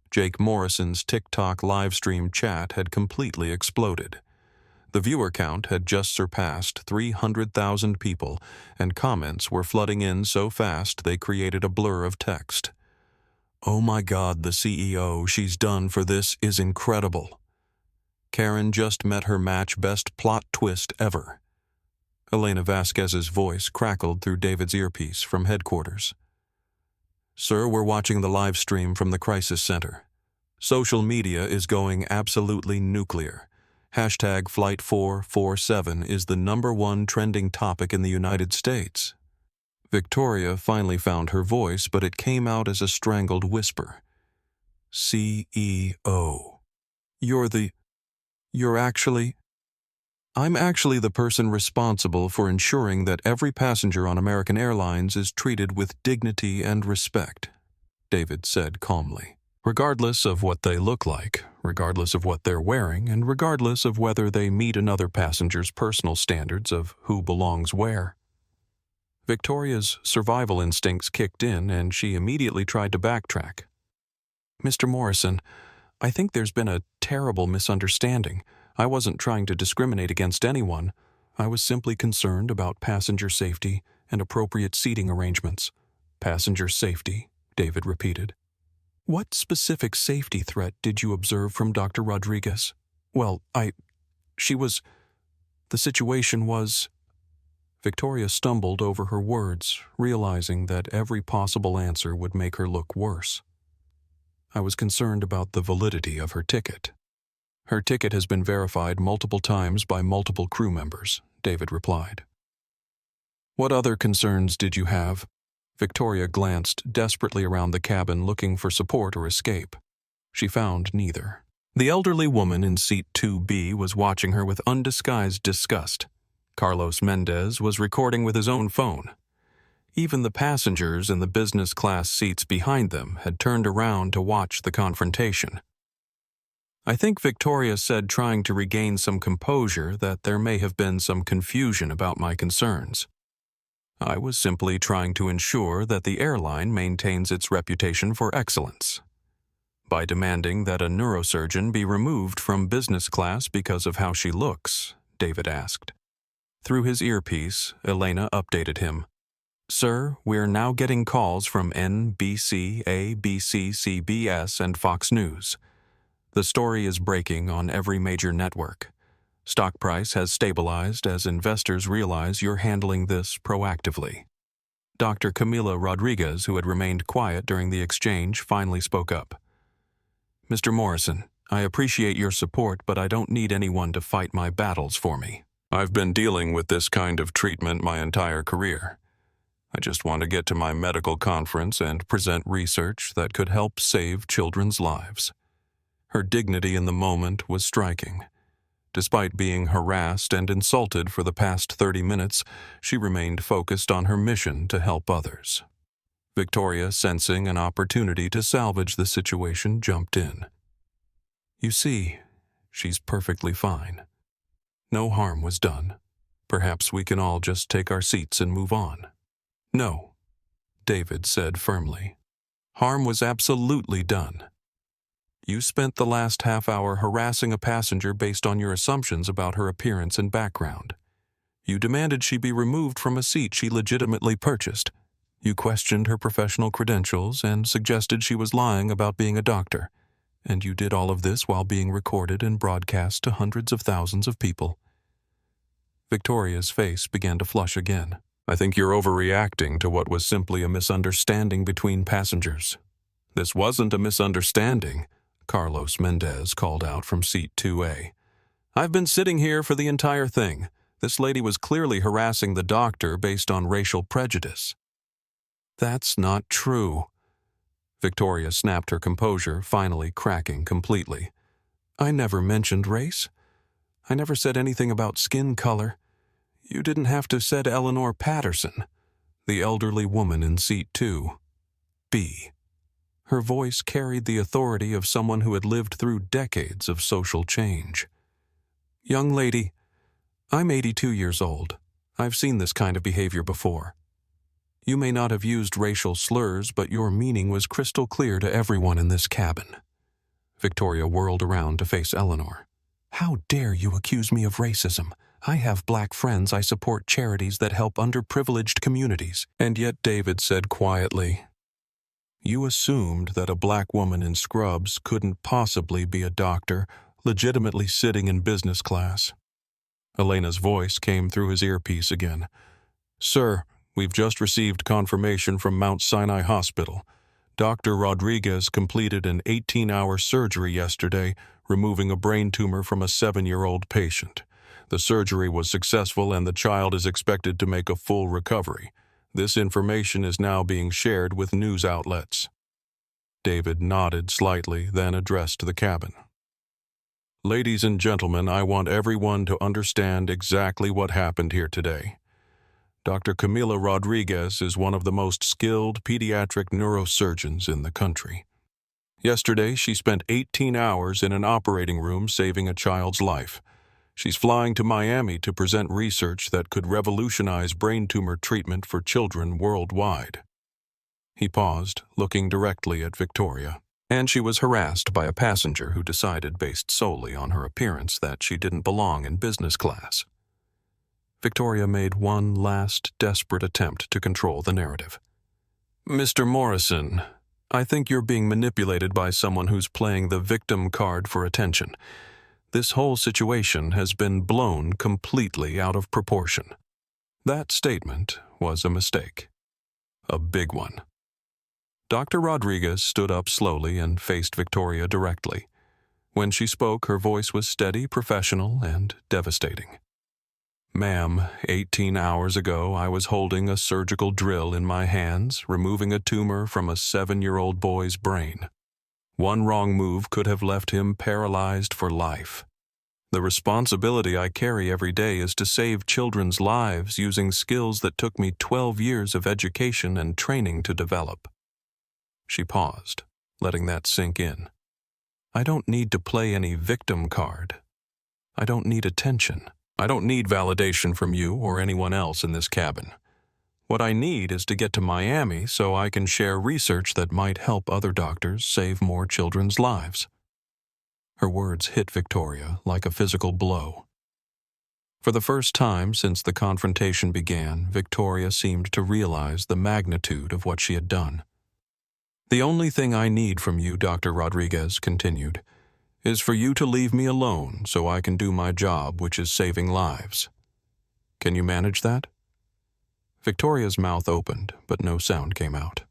Jake Morrison's TikTok livestream chat had completely exploded. The viewer count had just surpassed 300,000 people, and comments were flooding in so fast they created a blur of text. "Oh my God, the CEO she's done for this is incredible. Karen just met her match best plot twist ever." Elena Vasquez's voice crackled through David's earpiece from headquarters. "Sir, we're watching the live stream from the crisis center. Social media is going absolutely nuclear. Hashtag Flight 447 is the #1 trending topic in the United States." Victoria finally found her voice, but it came out as a strangled whisper. "CEO. You're actually—" "I'm actually the person responsible for ensuring that every passenger on American Airlines is treated with dignity and respect," David said calmly. "Regardless of what they look like, regardless of what they're wearing, and regardless of whether they meet another passenger's personal standards of who belongs where." Victoria's survival instincts kicked in, and she immediately tried to backtrack. "Mr. Morrison, I think there's been a terrible misunderstanding. I wasn't trying to discriminate against anyone. I was simply concerned about passenger safety and appropriate seating arrangements." "Passenger safety," David repeated. "What specific safety threat did you observe from Dr. Rodriguez?" "Well, the situation was—" Victoria stumbled over her words, realizing that every possible answer would make her look worse. "I was concerned about the validity of her ticket." "Her ticket has been verified multiple times by multiple crew members," David replied. "What other concerns did you have?" Victoria glanced desperately around the cabin looking for support or escape. She found neither. The elderly woman in seat 2B was watching her with undisguised disgust. Carlos Mendez was recording with his own phone. Even the passengers in the business class seats behind them had turned around to watch the confrontation. I think Victoria said, trying to regain some composure, that there may have been some confusion about my concerns. I was simply trying to ensure that the airline maintains its reputation for excellence. By demanding that a neurosurgeon be removed from business class because of how she looks, David asked. Through his earpiece, Elena updated him. Sir, we're now getting calls from NBC, ABC, CBS, and Fox News. The story is breaking on every major network. Stock price has stabilized as investors realize you're handling this proactively. Dr. Camila Rodriguez, who had remained quiet during the exchange, finally spoke up. Mr. Morrison, I appreciate your support, but I don't need anyone to fight my battles for me. I've been dealing with this kind of treatment my entire career. I just want to get to my medical conference and present research that could help save children's lives. Her dignity in the moment was striking. Despite being harassed and insulted for the past 30 minutes, she remained focused on her mission to help others. Victoria, sensing an opportunity to salvage the situation, jumped in. You see, she's perfectly fine. No harm was done. Perhaps we can all just take our seats and move on. No, David said firmly. Harm was absolutely done. You spent the last half hour harassing a passenger based on your assumptions about her appearance and background. You demanded she be removed from a seat she legitimately purchased. You questioned her professional credentials and suggested she was lying about being a doctor. And you did all of this while being recorded and broadcast to hundreds of thousands of people. Victoria's face began to flush again. I think you're overreacting to what was simply a misunderstanding between passengers. This wasn't a misunderstanding, Carlos Mendez called out from seat 2A. I've been sitting here for the entire thing. This lady was clearly harassing the doctor based on racial prejudice. That's not true. Victoria snapped her composure, finally cracking completely. I never mentioned race. I never said anything about skin color. You didn't have to said Eleanor Patterson, the elderly woman in seat 2B. Her voice carried the authority of someone who had lived through decades of social change. Young lady, I'm 82 years old. I've seen this kind of behavior before. You may not have used racial slurs, but your meaning was crystal clear to everyone in this cabin. Victoria whirled around to face Eleanor. How dare you accuse me of racism? I have black friends. I support charities that help underprivileged communities. And yet David said quietly, you assumed that a black woman in scrubs couldn't possibly be a doctor, legitimately sitting in business class. Elena's voice came through his earpiece again. Sir, we've just received confirmation from Mount Sinai Hospital. Dr. Rodriguez completed an 18-hour surgery yesterday, removing a brain tumor from a 7-year-old patient. The surgery was successful and the child is expected to make a full recovery. This information is now being shared with news outlets. David nodded slightly, then addressed the cabin. Ladies and gentlemen, I want everyone to understand exactly what happened here today. Dr. Camila Rodriguez is one of the most skilled pediatric neurosurgeons in the country. Yesterday, she spent 18 hours in an operating room saving a child's life. She's flying to Miami to present research that could revolutionize brain tumor treatment for children worldwide. He paused, looking directly at Victoria. And she was harassed by a passenger who decided, based solely on her appearance, that she didn't belong in business class. Victoria made one last desperate attempt to control the narrative. Mr. Morrison, I think you're being manipulated by someone who's playing the victim card for attention. This whole situation has been blown completely out of proportion. That statement was a mistake. A big one. Dr. Rodriguez stood up slowly and faced Victoria directly. When she spoke, her voice was steady, professional, and devastating. Ma'am, 18 hours ago I was holding a surgical drill in my hands, removing a tumor from a 7-year-old boy's brain. One wrong move could have left him paralyzed for life. The responsibility I carry every day is to save children's lives using skills that took me 12 years of education and training to develop." She paused, letting that sink in. "I don't need to play any victim card. I don't need attention. I don't need validation from you or anyone else in this cabin. What I need is to get to Miami so I can share research that might help other doctors save more children's lives." Her words hit Victoria like a physical blow. For the first time since the confrontation began, Victoria seemed to realize the magnitude of what she had done. "The only thing I need from you," Dr. Rodriguez continued, "is for you to leave me alone so I can do my job, which is saving lives. Can you manage that?" Victoria's mouth opened, but no sound came out.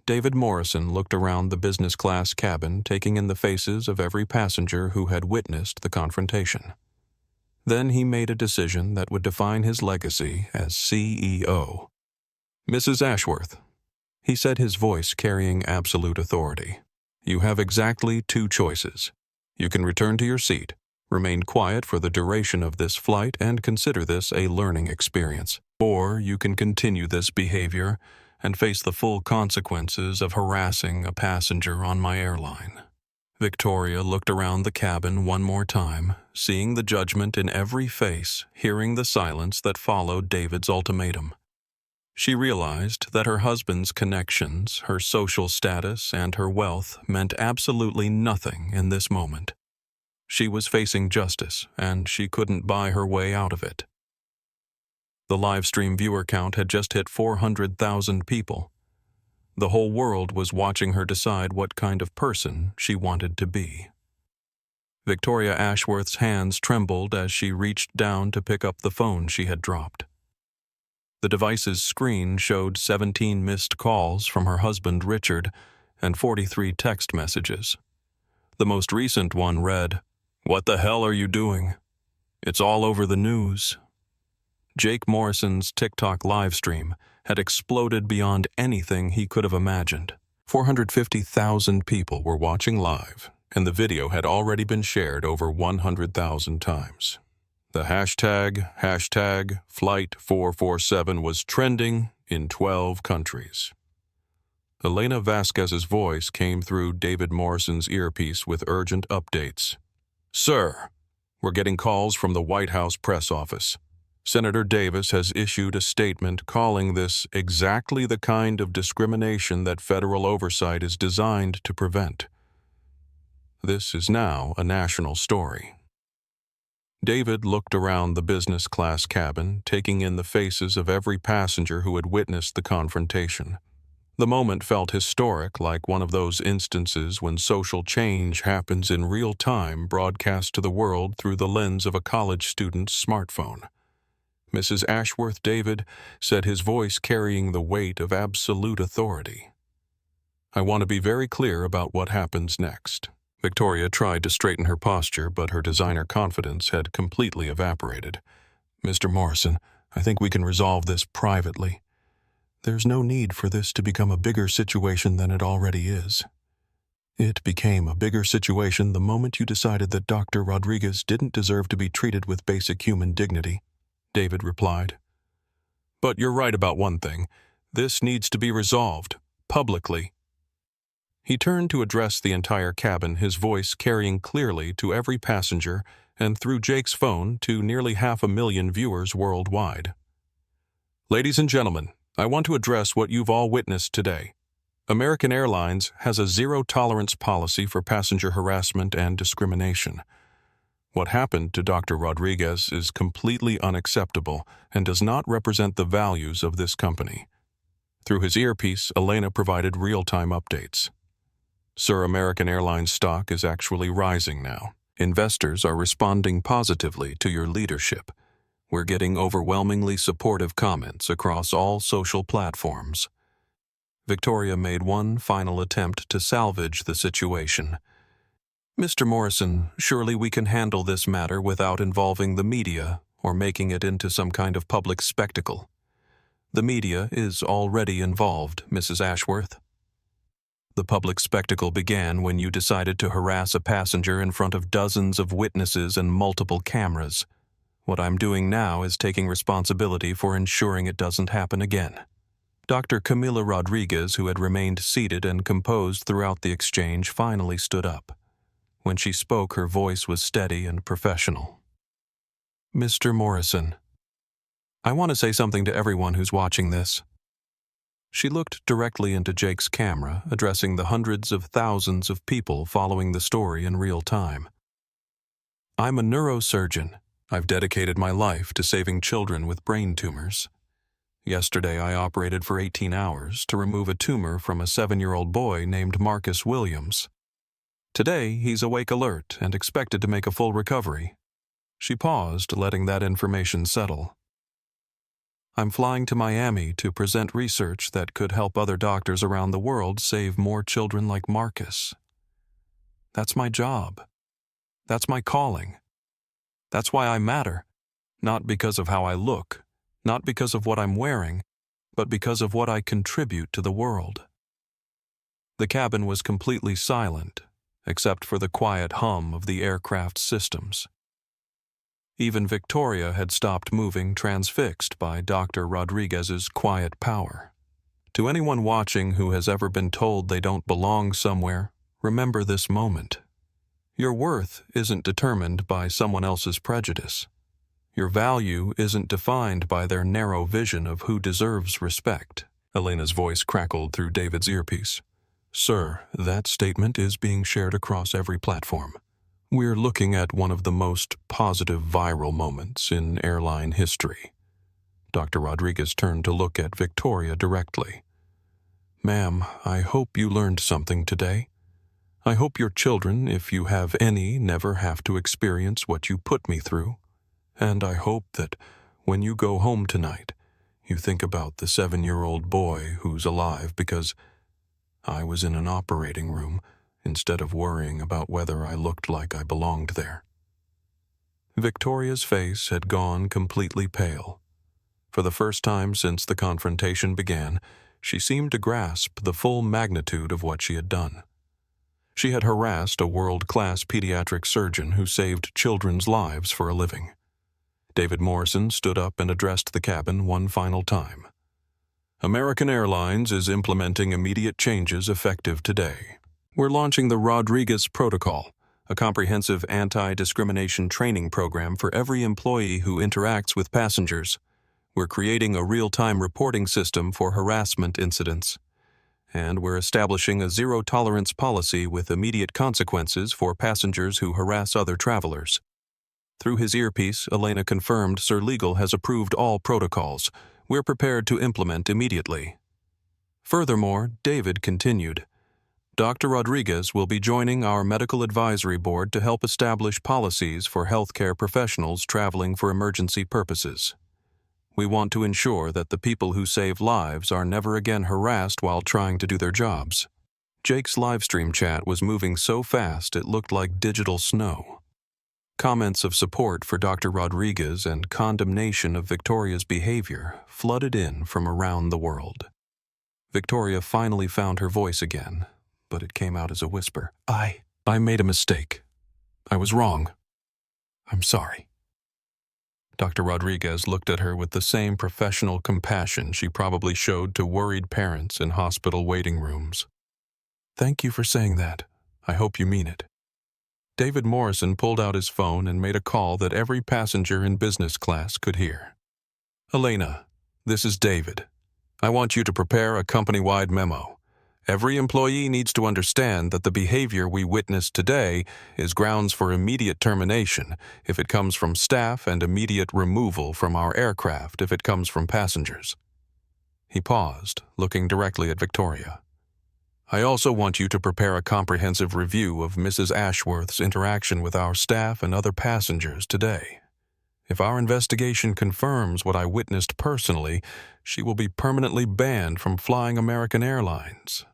David Morrison looked around the business class cabin, taking in the faces of every passenger who had witnessed the confrontation. Then he made a decision that would define his legacy as CEO. "Mrs. Ashworth," he said, his voice carrying absolute authority, "you have exactly 2 choices. You can return to your seat, remain quiet for the duration of this flight, and consider this a learning experience. Or you can continue this behavior and face the full consequences of harassing a passenger on my airline." Victoria looked around the cabin one more time, seeing the judgment in every face, hearing the silence that followed David's ultimatum. She realized that her husband's connections, her social status, and her wealth meant absolutely nothing in this moment. She was facing justice, and she couldn't buy her way out of it. The livestream viewer count had just hit 400,000 people. The whole world was watching her decide what kind of person she wanted to be. Victoria Ashworth's hands trembled as she reached down to pick up the phone she had dropped. The device's screen showed 17 missed calls from her husband Richard and 43 text messages. The most recent one read, "What the hell are you doing? It's all over the news." Jake Morrison's TikTok livestream had exploded beyond anything he could have imagined. 450,000 people were watching live, and the video had already been shared over 100,000 times. The hashtag Flight 447 was trending in 12 countries. Elena Vasquez's voice came through David Morrison's earpiece with urgent updates. "Sir, we're getting calls from the White House press office. Senator Davis has issued a statement calling this exactly the kind of discrimination that federal oversight is designed to prevent. This is now a national story." David looked around the business class cabin, taking in the faces of every passenger who had witnessed the confrontation. The moment felt historic, like one of those instances when social change happens in real time, broadcast to the world through the lens of a college student's smartphone. Mrs. Ashworth David said, his voice carrying the weight of absolute authority, "I want to be very clear about what happens next." Victoria tried to straighten her posture, but her designer confidence had completely evaporated. "Mr. Morrison, I think we can resolve this privately. There's no need for this to become a bigger situation than it already is. It became a bigger situation the moment you decided that Dr. Rodriguez didn't deserve to be treated with basic human dignity," David replied. "But you're right about one thing. This needs to be resolved, publicly." He turned to address the entire cabin, his voice carrying clearly to every passenger and through Jake's phone to nearly 500,000 viewers worldwide. "Ladies and gentlemen, I want to address what you've all witnessed today. American Airlines has a zero-tolerance policy for passenger harassment and discrimination. What happened to Dr. Rodriguez is completely unacceptable and does not represent the values of this company." Through his earpiece, Elena provided real-time updates. "Sir, American Airlines stock is actually rising now. Investors are responding positively to your leadership. We're getting overwhelmingly supportive comments across all social platforms." Victoria made one final attempt to salvage the situation. "Mr. Morrison, surely we can handle this matter without involving the media or making it into some kind of public spectacle. The media is already involved, Mrs. Ashworth." The public spectacle began when you decided to harass a passenger in front of dozens of witnesses and multiple cameras. What I'm doing now is taking responsibility for ensuring it doesn't happen again. Dr. Camila Rodriguez, who had remained seated and composed throughout the exchange, finally stood up. When she spoke, her voice was steady and professional. Mr. Morrison, I want to say something to everyone who's watching this. She looked directly into Jake's camera, addressing the hundreds of thousands of people following the story in real time. I'm a neurosurgeon. I've dedicated my life to saving children with brain tumors. Yesterday, I operated for 18 hours to remove a tumor from a 7-year-old boy named Marcus Williams. Today, he's awake alert and expected to make a full recovery. She paused, letting that information settle. I'm flying to Miami to present research that could help other doctors around the world save more children like Marcus. That's my job. That's my calling. That's why I matter, not because of how I look, not because of what I'm wearing, but because of what I contribute to the world. The cabin was completely silent, except for the quiet hum of the aircraft's systems. Even Victoria had stopped moving, transfixed by Dr. Rodriguez's quiet power. To anyone watching who has ever been told they don't belong somewhere, remember this moment. Your worth isn't determined by someone else's prejudice. Your value isn't defined by their narrow vision of who deserves respect. Elena's voice crackled through David's earpiece. Sir, that statement is being shared across every platform. We're looking at one of the most positive viral moments in airline history. Dr. Rodriguez turned to look at Victoria directly. Ma'am, I hope you learned something today. I hope your children, if you have any, never have to experience what you put me through. And I hope that when you go home tonight, you think about the 7-year-old boy who's alive because I was in an operating room instead of worrying about whether I looked like I belonged there. Victoria's face had gone completely pale. For the first time since the confrontation began, she seemed to grasp the full magnitude of what she had done. She had harassed a world-class pediatric surgeon who saved children's lives for a living. David Morrison stood up and addressed the cabin one final time. American Airlines is implementing immediate changes effective today. We're launching the Rodriguez Protocol, a comprehensive anti-discrimination training program for every employee who interacts with passengers. We're creating a real-time reporting system for harassment incidents. And we're establishing a zero-tolerance policy with immediate consequences for passengers who harass other travelers. Through his earpiece, Elena confirmed Sir Legal has approved all protocols. We're prepared to implement immediately. Furthermore, David continued, Dr. Rodriguez will be joining our medical advisory board to help establish policies for healthcare professionals traveling for emergency purposes. We want to ensure that the people who save lives are never again harassed while trying to do their jobs. Jake's livestream chat was moving so fast it looked like digital snow. Comments of support for Dr. Rodriguez and condemnation of Victoria's behavior flooded in from around the world. Victoria finally found her voice again, but it came out as a whisper. I made a mistake. I was wrong. I'm sorry. Dr. Rodriguez looked at her with the same professional compassion she probably showed to worried parents in hospital waiting rooms. Thank you for saying that. I hope you mean it. David Morrison pulled out his phone and made a call that every passenger in business class could hear. Elena, this is David. I want you to prepare a company-wide memo. Every employee needs to understand that the behavior we witnessed today is grounds for immediate termination if it comes from staff and immediate removal from our aircraft if it comes from passengers. He paused, looking directly at Victoria. I also want you to prepare a comprehensive review of Mrs. Ashworth's interaction with our staff and other passengers today. If our investigation confirms what I witnessed personally, she will be permanently banned from flying American Airlines.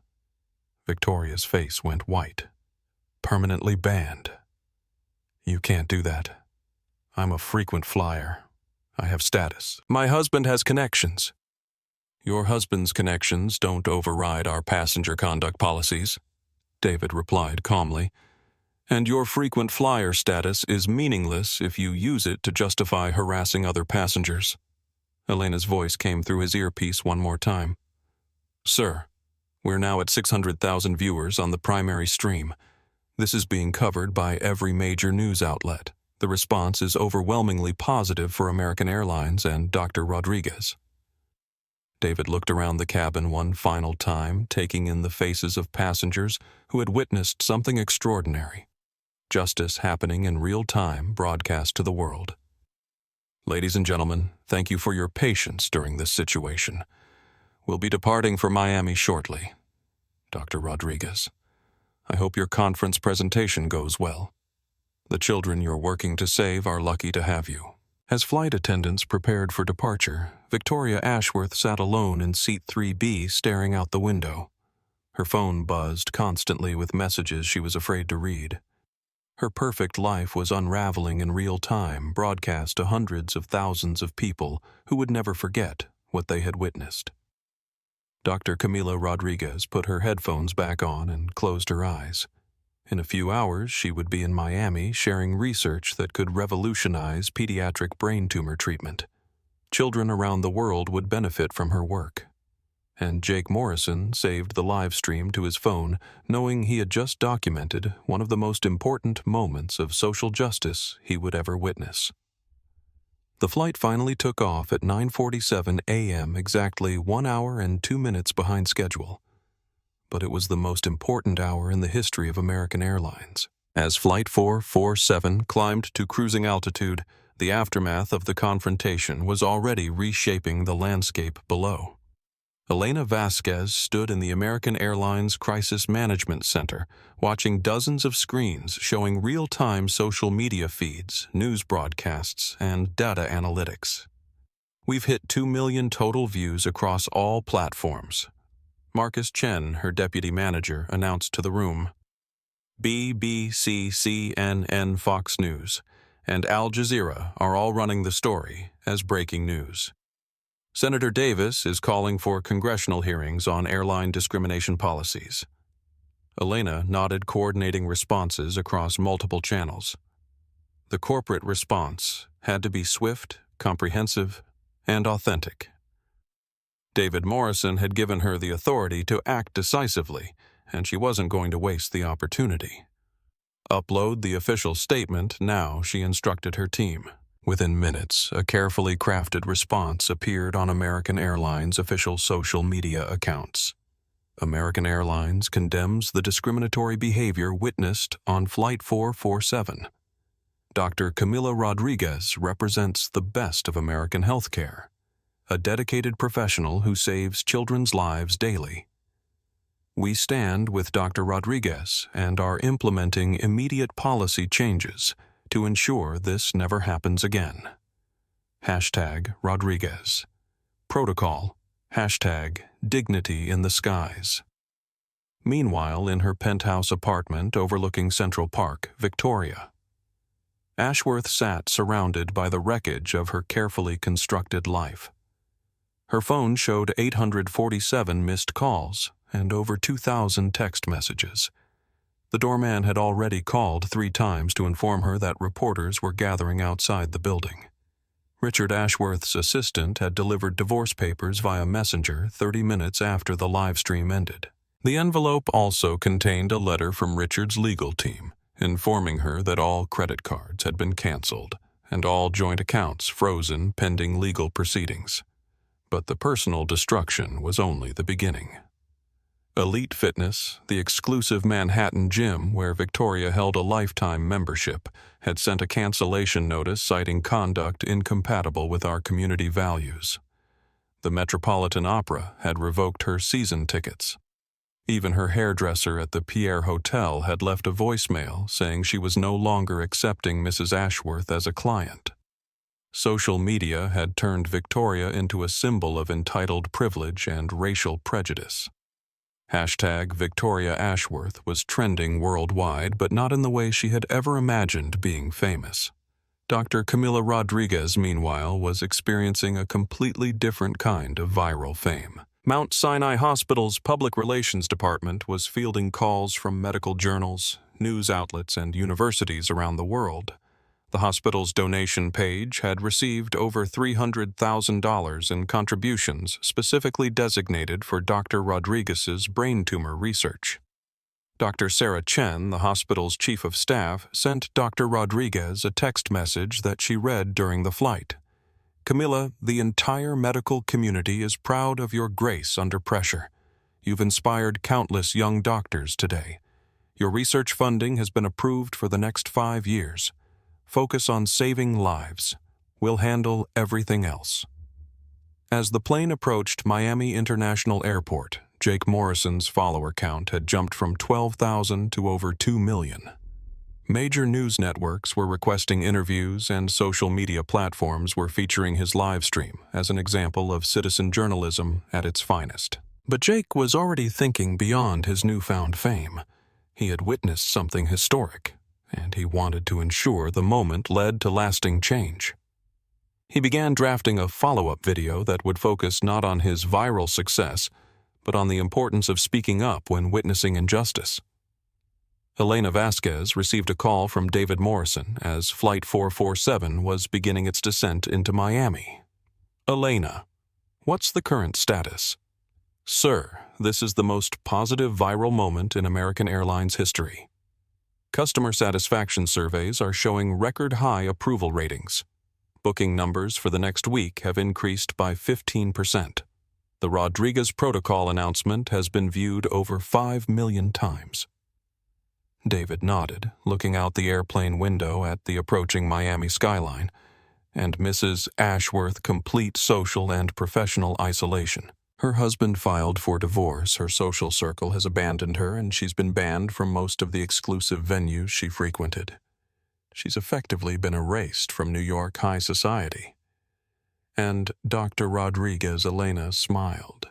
Victoria's face went white. Permanently banned. You can't do that. I'm a frequent flyer. I have status. My husband has connections. Your husband's connections don't override our passenger conduct policies, David replied calmly. And your frequent flyer status is meaningless if you use it to justify harassing other passengers. Elena's voice came through his earpiece one more time. Sir, we're now at 600,000 viewers on the primary stream. This is being covered by every major news outlet. The response is overwhelmingly positive for American Airlines and Dr. Rodriguez. David looked around the cabin one final time, taking in the faces of passengers who had witnessed something extraordinary. Justice happening in real time, broadcast to the world. Ladies and gentlemen, thank you for your patience during this situation. We'll be departing for Miami shortly. Dr. Rodriguez, I hope your conference presentation goes well. The children you're working to save are lucky to have you. As flight attendants prepared for departure, Victoria Ashworth sat alone in seat 3B staring out the window. Her phone buzzed constantly with messages she was afraid to read. Her perfect life was unraveling in real time, broadcast to hundreds of thousands of people who would never forget what they had witnessed. Dr. Camila Rodriguez put her headphones back on and closed her eyes. In a few hours, she would be in Miami sharing research that could revolutionize pediatric brain tumor treatment. Children around the world would benefit from her work. And Jake Morrison saved the live stream to his phone, knowing he had just documented one of the most important moments of social justice he would ever witness. The flight finally took off at 9:47 a.m., exactly 1 hour and 2 minutes behind schedule. But it was the most important hour in the history of American Airlines. As Flight 447 climbed to cruising altitude, the aftermath of the confrontation was already reshaping the landscape below. Elena Vasquez stood in the American Airlines Crisis Management Center, watching dozens of screens showing real-time social media feeds, news broadcasts, and data analytics. We've hit 2 million total views across all platforms. Marcus Chen, her deputy manager, announced to the room. BBC, CNN, Fox News, and Al Jazeera are all running the story as breaking news. Senator Davis is calling for congressional hearings on airline discrimination policies. Elena nodded, coordinating responses across multiple channels. The corporate response had to be swift, comprehensive, and authentic. David Morrison had given her the authority to act decisively, and she wasn't going to waste the opportunity. Upload the official statement now, she instructed her team. Within minutes, a carefully crafted response appeared on American Airlines' official social media accounts. American Airlines condemns the discriminatory behavior witnessed on Flight 447. Dr. Camila Rodriguez represents the best of American healthcare, a dedicated professional who saves children's lives daily. We stand with Dr. Rodriguez and are implementing immediate policy changes to ensure this never happens again. #Rodriguez. Protocol. #Dignity in the skies. Meanwhile, in her penthouse apartment overlooking Central Park, Victoria, Ashworth sat surrounded by the wreckage of her carefully constructed life. Her phone showed 847 missed calls and over 2,000 text messages. The doorman had already called 3 times to inform her that reporters were gathering outside the building. Richard Ashworth's assistant had delivered divorce papers via messenger 30 minutes after the live stream ended. The envelope also contained a letter from Richard's legal team, informing her that all credit cards had been canceled and all joint accounts frozen pending legal proceedings. But the personal destruction was only the beginning. Elite Fitness, the exclusive Manhattan gym where Victoria held a lifetime membership, had sent a cancellation notice citing conduct incompatible with our community values. The Metropolitan Opera had revoked her season tickets. Even her hairdresser at the Pierre Hotel had left a voicemail saying she was no longer accepting Mrs. Ashworth as a client. Social media had turned Victoria into a symbol of entitled privilege and racial prejudice. #Victoria Ashworth was trending worldwide, but not in the way she had ever imagined being famous. Dr. Camila Rodriguez, meanwhile, was experiencing a completely different kind of viral fame. Mount Sinai Hospital's public relations department was fielding calls from medical journals, news outlets, and universities around the world. The hospital's donation page had received over $300,000 in contributions specifically designated for Dr. Rodriguez's brain tumor research. Dr. Sarah Chen, the hospital's chief of staff, sent Dr. Rodriguez a text message that she read during the flight. "Camila, the entire medical community is proud of your grace under pressure. You've inspired countless young doctors today. Your research funding has been approved for the next 5 years. Focus on saving lives. We'll handle everything else." As the plane approached Miami International Airport, Jake Morrison's follower count had jumped from 12,000 to over 2 million. Major news networks were requesting interviews, and social media platforms were featuring his live stream as an example of citizen journalism at its finest. But Jake was already thinking beyond his newfound fame. He had witnessed something historic, and he wanted to ensure the moment led to lasting change. He began drafting a follow-up video that would focus not on his viral success, but on the importance of speaking up when witnessing injustice. Elena Vasquez received a call from David Morrison as Flight 447 was beginning its descent into Miami. "Elena, what's the current status?" "Sir, this is the most positive viral moment in American Airlines history. Customer satisfaction surveys are showing record-high approval ratings. Booking numbers for the next week have increased by 15%. The Rodriguez protocol announcement has been viewed over 5 million times." David nodded, looking out the airplane window at the approaching Miami skyline, and Mrs. Ashworth complete social and professional isolation. Her husband filed for divorce, her social circle has abandoned her, and she's been banned from most of the exclusive venues she frequented. She's effectively been erased from New York high society. And Dr. Rodriguez Elena smiled.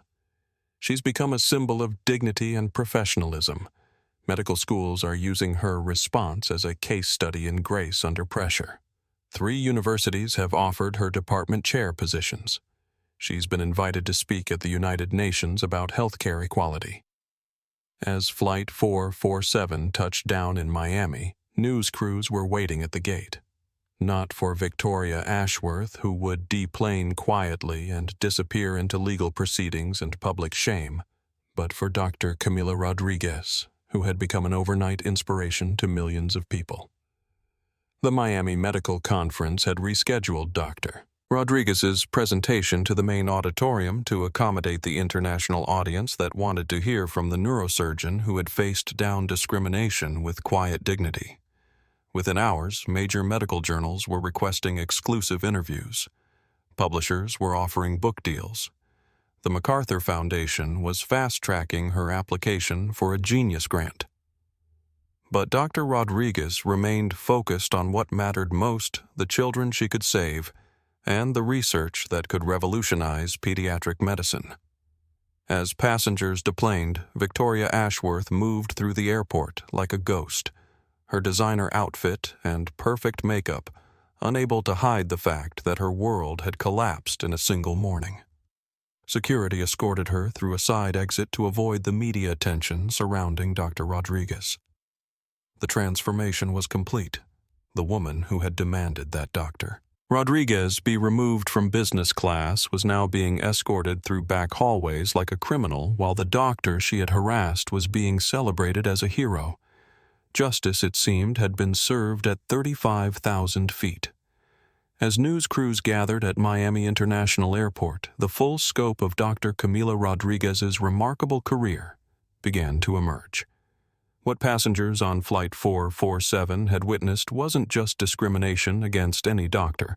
She's become a symbol of dignity and professionalism. Medical schools are using her response as a case study in grace under pressure. 3 universities have offered her department chair positions. She's been invited to speak at the United Nations about healthcare equality. As Flight 447 touched down in Miami, news crews were waiting at the gate. Not for Victoria Ashworth, who would deplane quietly and disappear into legal proceedings and public shame, but for Dr. Camila Rodriguez, who had become an overnight inspiration to millions of people. The Miami Medical Conference had rescheduled Dr. Rodriguez's presentation to the main auditorium to accommodate the international audience that wanted to hear from the neurosurgeon who had faced down discrimination with quiet dignity. Within hours, major medical journals were requesting exclusive interviews. Publishers were offering book deals. The MacArthur Foundation was fast-tracking her application for a Genius Grant. But Dr. Rodriguez remained focused on what mattered most, the children she could save, and the research that could revolutionize pediatric medicine. As passengers deplaned, Victoria Ashworth moved through the airport like a ghost, her designer outfit and perfect makeup unable to hide the fact that her world had collapsed in a single morning. Security escorted her through a side exit to avoid the media attention surrounding Dr. Rodriguez. The transformation was complete. The woman who had demanded that Dr. Rodriguez be removed from business class was now being escorted through back hallways like a criminal, while the doctor she had harassed was being celebrated as a hero. Justice, it seemed, had been served at 35,000 feet. As news crews gathered at Miami International Airport, the full scope of Dr. Camila Rodriguez's remarkable career began to emerge. What passengers on Flight 447 had witnessed wasn't just discrimination against any doctor.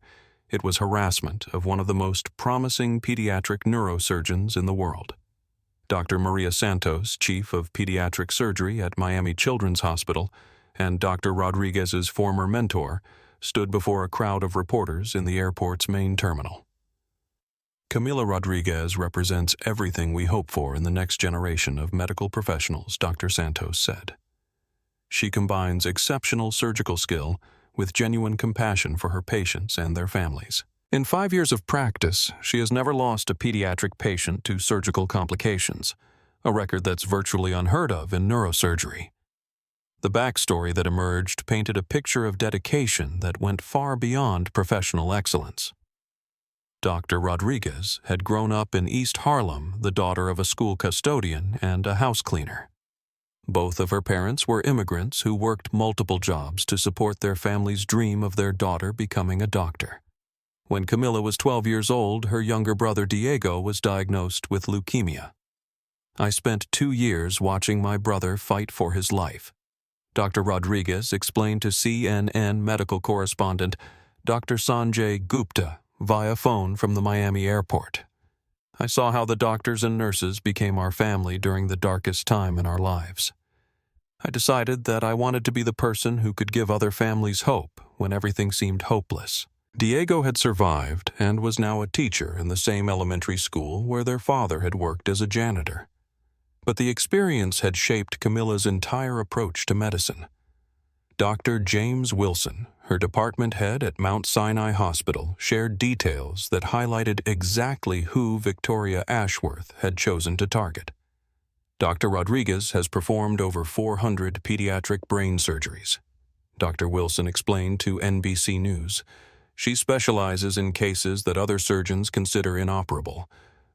It was harassment of one of the most promising pediatric neurosurgeons in the world. Dr. Maria Santos, chief of pediatric surgery at Miami Children's Hospital, and Dr. Rodriguez's former mentor, stood before a crowd of reporters in the airport's main terminal. Camila Rodriguez represents everything we hope for in the next generation of medical professionals, Dr. Santos said. She combines exceptional surgical skill with genuine compassion for her patients and their families. In 5 years of practice, she has never lost a pediatric patient to surgical complications, a record that's virtually unheard of in neurosurgery. The backstory that emerged painted a picture of dedication that went far beyond professional excellence. Dr. Rodriguez had grown up in East Harlem, the daughter of a school custodian and a house cleaner. Both of her parents were immigrants who worked multiple jobs to support their family's dream of their daughter becoming a doctor. When Camila was 12 years old, her younger brother Diego was diagnosed with leukemia. I spent 2 years watching my brother fight for his life. Dr. Rodriguez explained to CNN medical correspondent Dr. Sanjay Gupta via phone from the Miami airport. I saw how the doctors and nurses became our family during the darkest time in our lives. I decided that I wanted to be the person who could give other families hope when everything seemed hopeless. Diego had survived and was now a teacher in the same elementary school where their father had worked as a janitor. But the experience had shaped Camila's entire approach to medicine. Dr. James Wilson, her department head at Mount Sinai Hospital, shared details that highlighted exactly who Victoria Ashworth had chosen to target. Dr. Rodriguez has performed over 400 pediatric brain surgeries. Dr. Wilson explained to NBC News, she specializes in cases that other surgeons consider inoperable.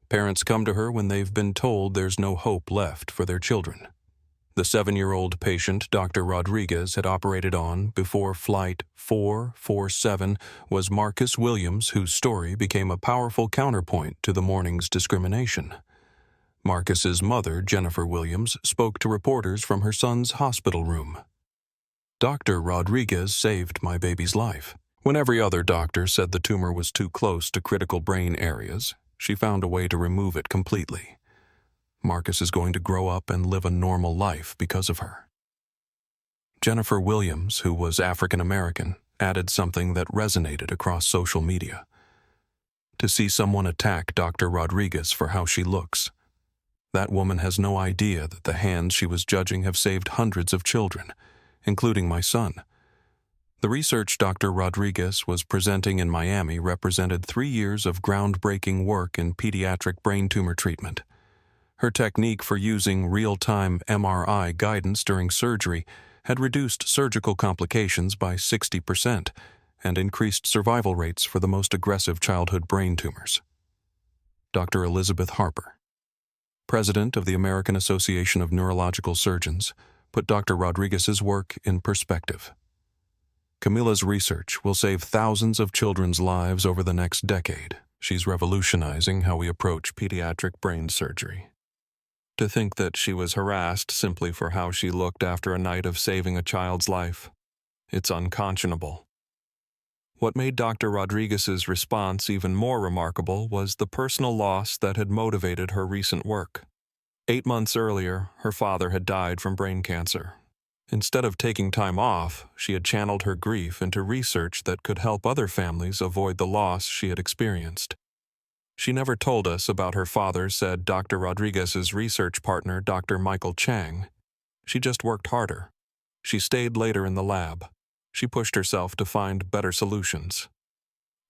Parents come to her when they've been told there's no hope left for their children. The 7-year-old patient Dr. Rodriguez had operated on before Flight 447 was Marcus Williams, whose story became a powerful counterpoint to the morning's discrimination. Marcus's mother, Jennifer Williams, spoke to reporters from her son's hospital room. Dr. Rodriguez saved my baby's life. When every other doctor said the tumor was too close to critical brain areas, she found a way to remove it completely. Marcus is going to grow up and live a normal life because of her. Jennifer Williams, who was African American, added something that resonated across social media. To see someone attack Dr. Rodriguez for how she looks. That woman has no idea that the hands she was judging have saved hundreds of children, including my son. The research Dr. Rodriguez was presenting in Miami represented 3 years of groundbreaking work in pediatric brain tumor treatment. Her technique for using real-time MRI guidance during surgery had reduced surgical complications by 60% and increased survival rates for the most aggressive childhood brain tumors. Dr. Elizabeth Harper, president of the American Association of Neurological Surgeons, put Dr. Rodriguez's work in perspective. Camila's research will save thousands of children's lives over the next decade. She's revolutionizing how we approach pediatric brain surgery. To think that she was harassed simply for how she looked after a night of saving a child's life. It's unconscionable. What made Dr. Rodriguez's response even more remarkable was the personal loss that had motivated her recent work. 8 months earlier, her father had died from brain cancer. Instead of taking time off, she had channeled her grief into research that could help other families avoid the loss she had experienced. She never told us about her father, said Dr. Rodriguez's research partner, Dr. Michael Chang. She just worked harder. She stayed later in the lab. She pushed herself to find better solutions.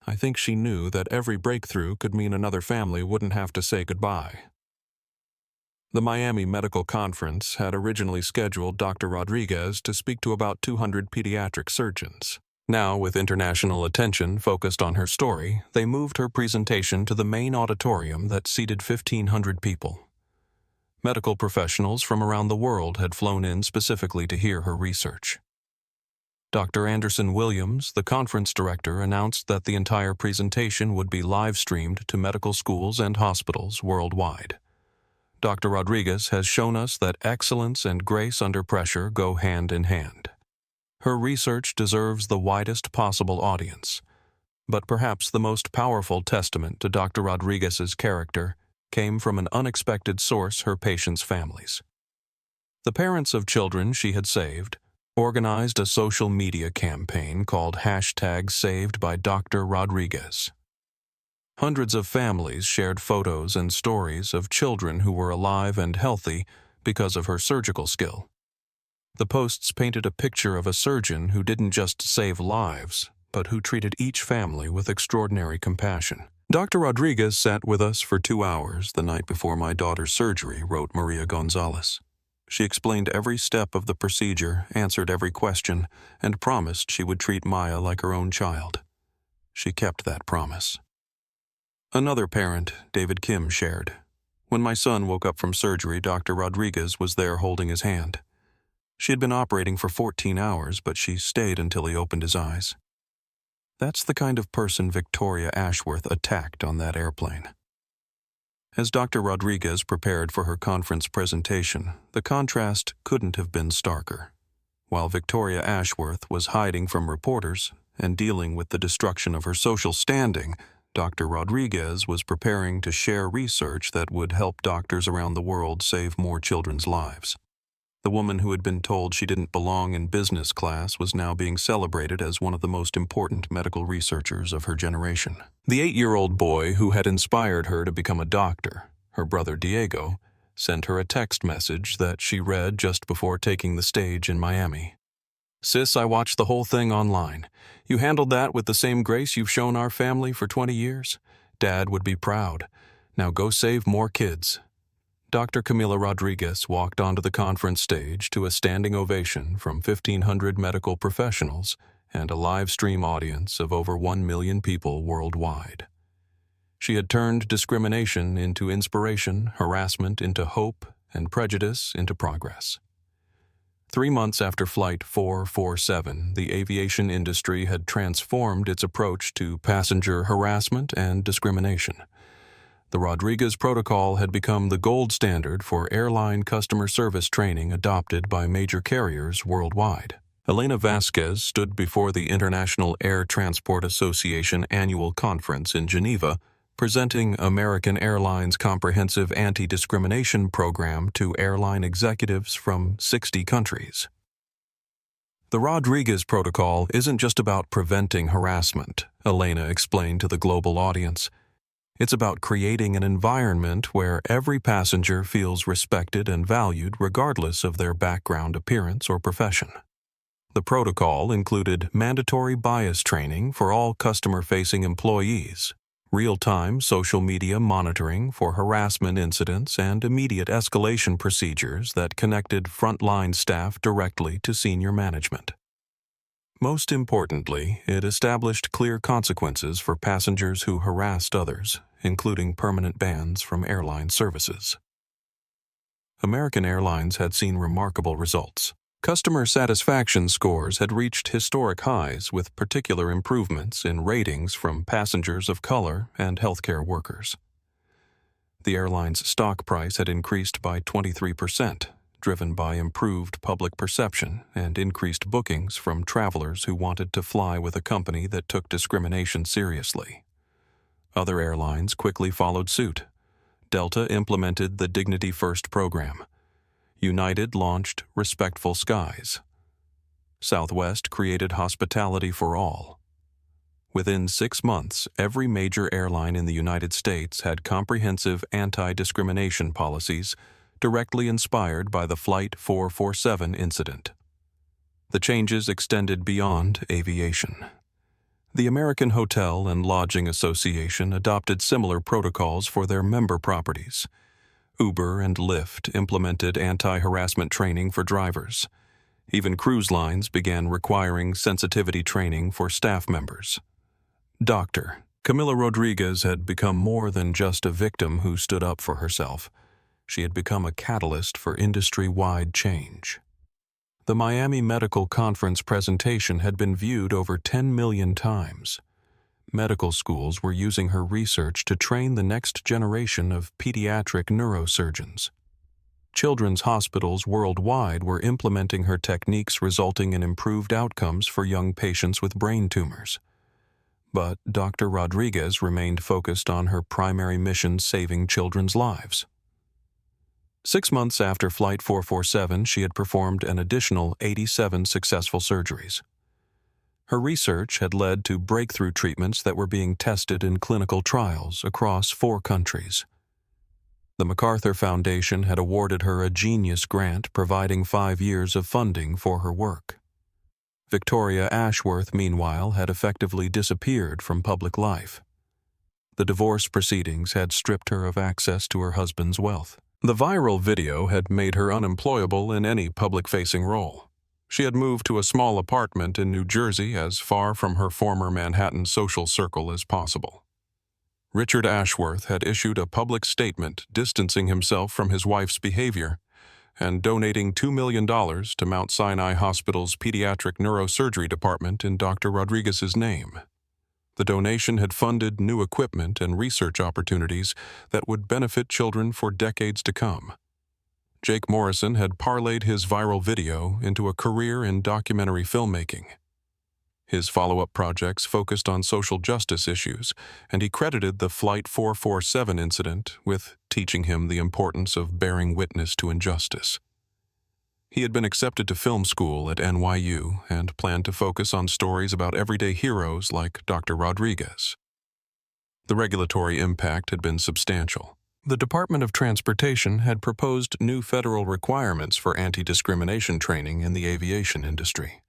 I think she knew that every breakthrough could mean another family wouldn't have to say goodbye. The Miami Medical Conference had originally scheduled Dr. Rodriguez to speak to about 200 pediatric surgeons. Now, with international attention focused on her story, they moved her presentation to the main auditorium that seated 1,500 people. Medical professionals from around the world had flown in specifically to hear her research. Dr. Anderson Williams, the conference director, announced that the entire presentation would be live-streamed to medical schools and hospitals worldwide. Dr. Rodriguez has shown us that excellence and grace under pressure go hand in hand. Her research deserves the widest possible audience, but perhaps the most powerful testament to Dr. Rodriguez's character came from an unexpected source, her patients' families. The parents of children she had saved organized a social media campaign called #SavedByDrRodriguez. Hundreds of families shared photos and stories of children who were alive and healthy because of her surgical skill. The posts painted a picture of a surgeon who didn't just save lives, but who treated each family with extraordinary compassion. Dr. Rodriguez sat with us for 2 hours the night before my daughter's surgery, wrote Maria Gonzalez. She explained every step of the procedure, answered every question, and promised she would treat Maya like her own child. She kept that promise. Another parent, David Kim, shared, "When my son woke up from surgery, Dr. Rodriguez was there holding his hand. She had been operating for 14 hours, but she stayed until he opened his eyes." That's the kind of person Victoria Ashworth attacked on that airplane. As Dr. Rodriguez prepared for her conference presentation, the contrast couldn't have been starker. While Victoria Ashworth was hiding from reporters and dealing with the destruction of her social standing, Dr. Rodriguez was preparing to share research that would help doctors around the world save more children's lives. The woman who had been told she didn't belong in business class was now being celebrated as one of the most important medical researchers of her generation. The 8-year-old boy who had inspired her to become a doctor, her brother Diego, sent her a text message that she read just before taking the stage in Miami. "Sis, I watched the whole thing online. You handled that with the same grace you've shown our family for 20 years. Dad would be proud. Now go save more kids." Dr. Camila Rodriguez walked onto the conference stage to a standing ovation from 1,500 medical professionals and a live stream audience of over 1 million people worldwide. She had turned discrimination into inspiration, harassment into hope, and prejudice into progress. 3 months after Flight 447, the aviation industry had transformed its approach to passenger harassment and discrimination. The Rodriguez Protocol had become the gold standard for airline customer service training adopted by major carriers worldwide. Elena Vasquez stood before the International Air Transport Association annual conference in Geneva, presenting American Airlines' comprehensive anti-discrimination program to airline executives from 60 countries. The Rodriguez Protocol isn't just about preventing harassment, Elena explained to the global audience. It's about creating an environment where every passenger feels respected and valued regardless of their background, appearance, or profession. The protocol included mandatory bias training for all customer-facing employees, real-time social media monitoring for harassment incidents, and immediate escalation procedures that connected frontline staff directly to senior management. Most importantly, it established clear consequences for passengers who harassed others, including permanent bans from airline services. American Airlines had seen remarkable results. Customer satisfaction scores had reached historic highs, with particular improvements in ratings from passengers of color and healthcare workers. The airline's stock price had increased by 23%, driven by improved public perception and increased bookings from travelers who wanted to fly with a company that took discrimination seriously. Other airlines quickly followed suit. Delta implemented the Dignity First program. United launched Respectful Skies. Southwest created Hospitality for All. Within 6 months, every major airline in the United States had comprehensive anti-discrimination policies directly inspired by the Flight 447 incident. The changes extended beyond aviation. The American Hotel and Lodging Association adopted similar protocols for their member properties. Uber and Lyft implemented anti-harassment training for drivers. Even cruise lines began requiring sensitivity training for staff members. Dr. Camila Rodriguez had become more than just a victim who stood up for herself. She had become a catalyst for industry-wide change. The Miami Medical Conference presentation had been viewed over 10 million times. Medical schools were using her research to train the next generation of pediatric neurosurgeons. Children's hospitals worldwide were implementing her techniques, resulting in improved outcomes for young patients with brain tumors. But Dr. Rodriguez remained focused on her primary mission, saving children's lives. 6 months after Flight 447, she had performed an additional 87 successful surgeries. Her research had led to breakthrough treatments that were being tested in clinical trials across 4 countries. The MacArthur Foundation had awarded her a Genius Grant providing 5 years of funding for her work. Victoria Ashworth, meanwhile, had effectively disappeared from public life. The divorce proceedings had stripped her of access to her husband's wealth. The viral video had made her unemployable in any public-facing role. She had moved to a small apartment in New Jersey as far from her former Manhattan social circle as possible. Richard Ashworth had issued a public statement distancing himself from his wife's behavior and donating $2 million to Mount Sinai Hospital's pediatric neurosurgery department in Dr. Rodriguez's name. The donation had funded new equipment and research opportunities that would benefit children for decades to come. Jake Morrison had parlayed his viral video into a career in documentary filmmaking. His follow-up projects focused on social justice issues, and he credited the Flight 447 incident with teaching him the importance of bearing witness to injustice. He had been accepted to film school at NYU and planned to focus on stories about everyday heroes like Dr. Rodriguez. The regulatory impact had been substantial. The Department of Transportation had proposed new federal requirements for anti-discrimination training in the aviation industry.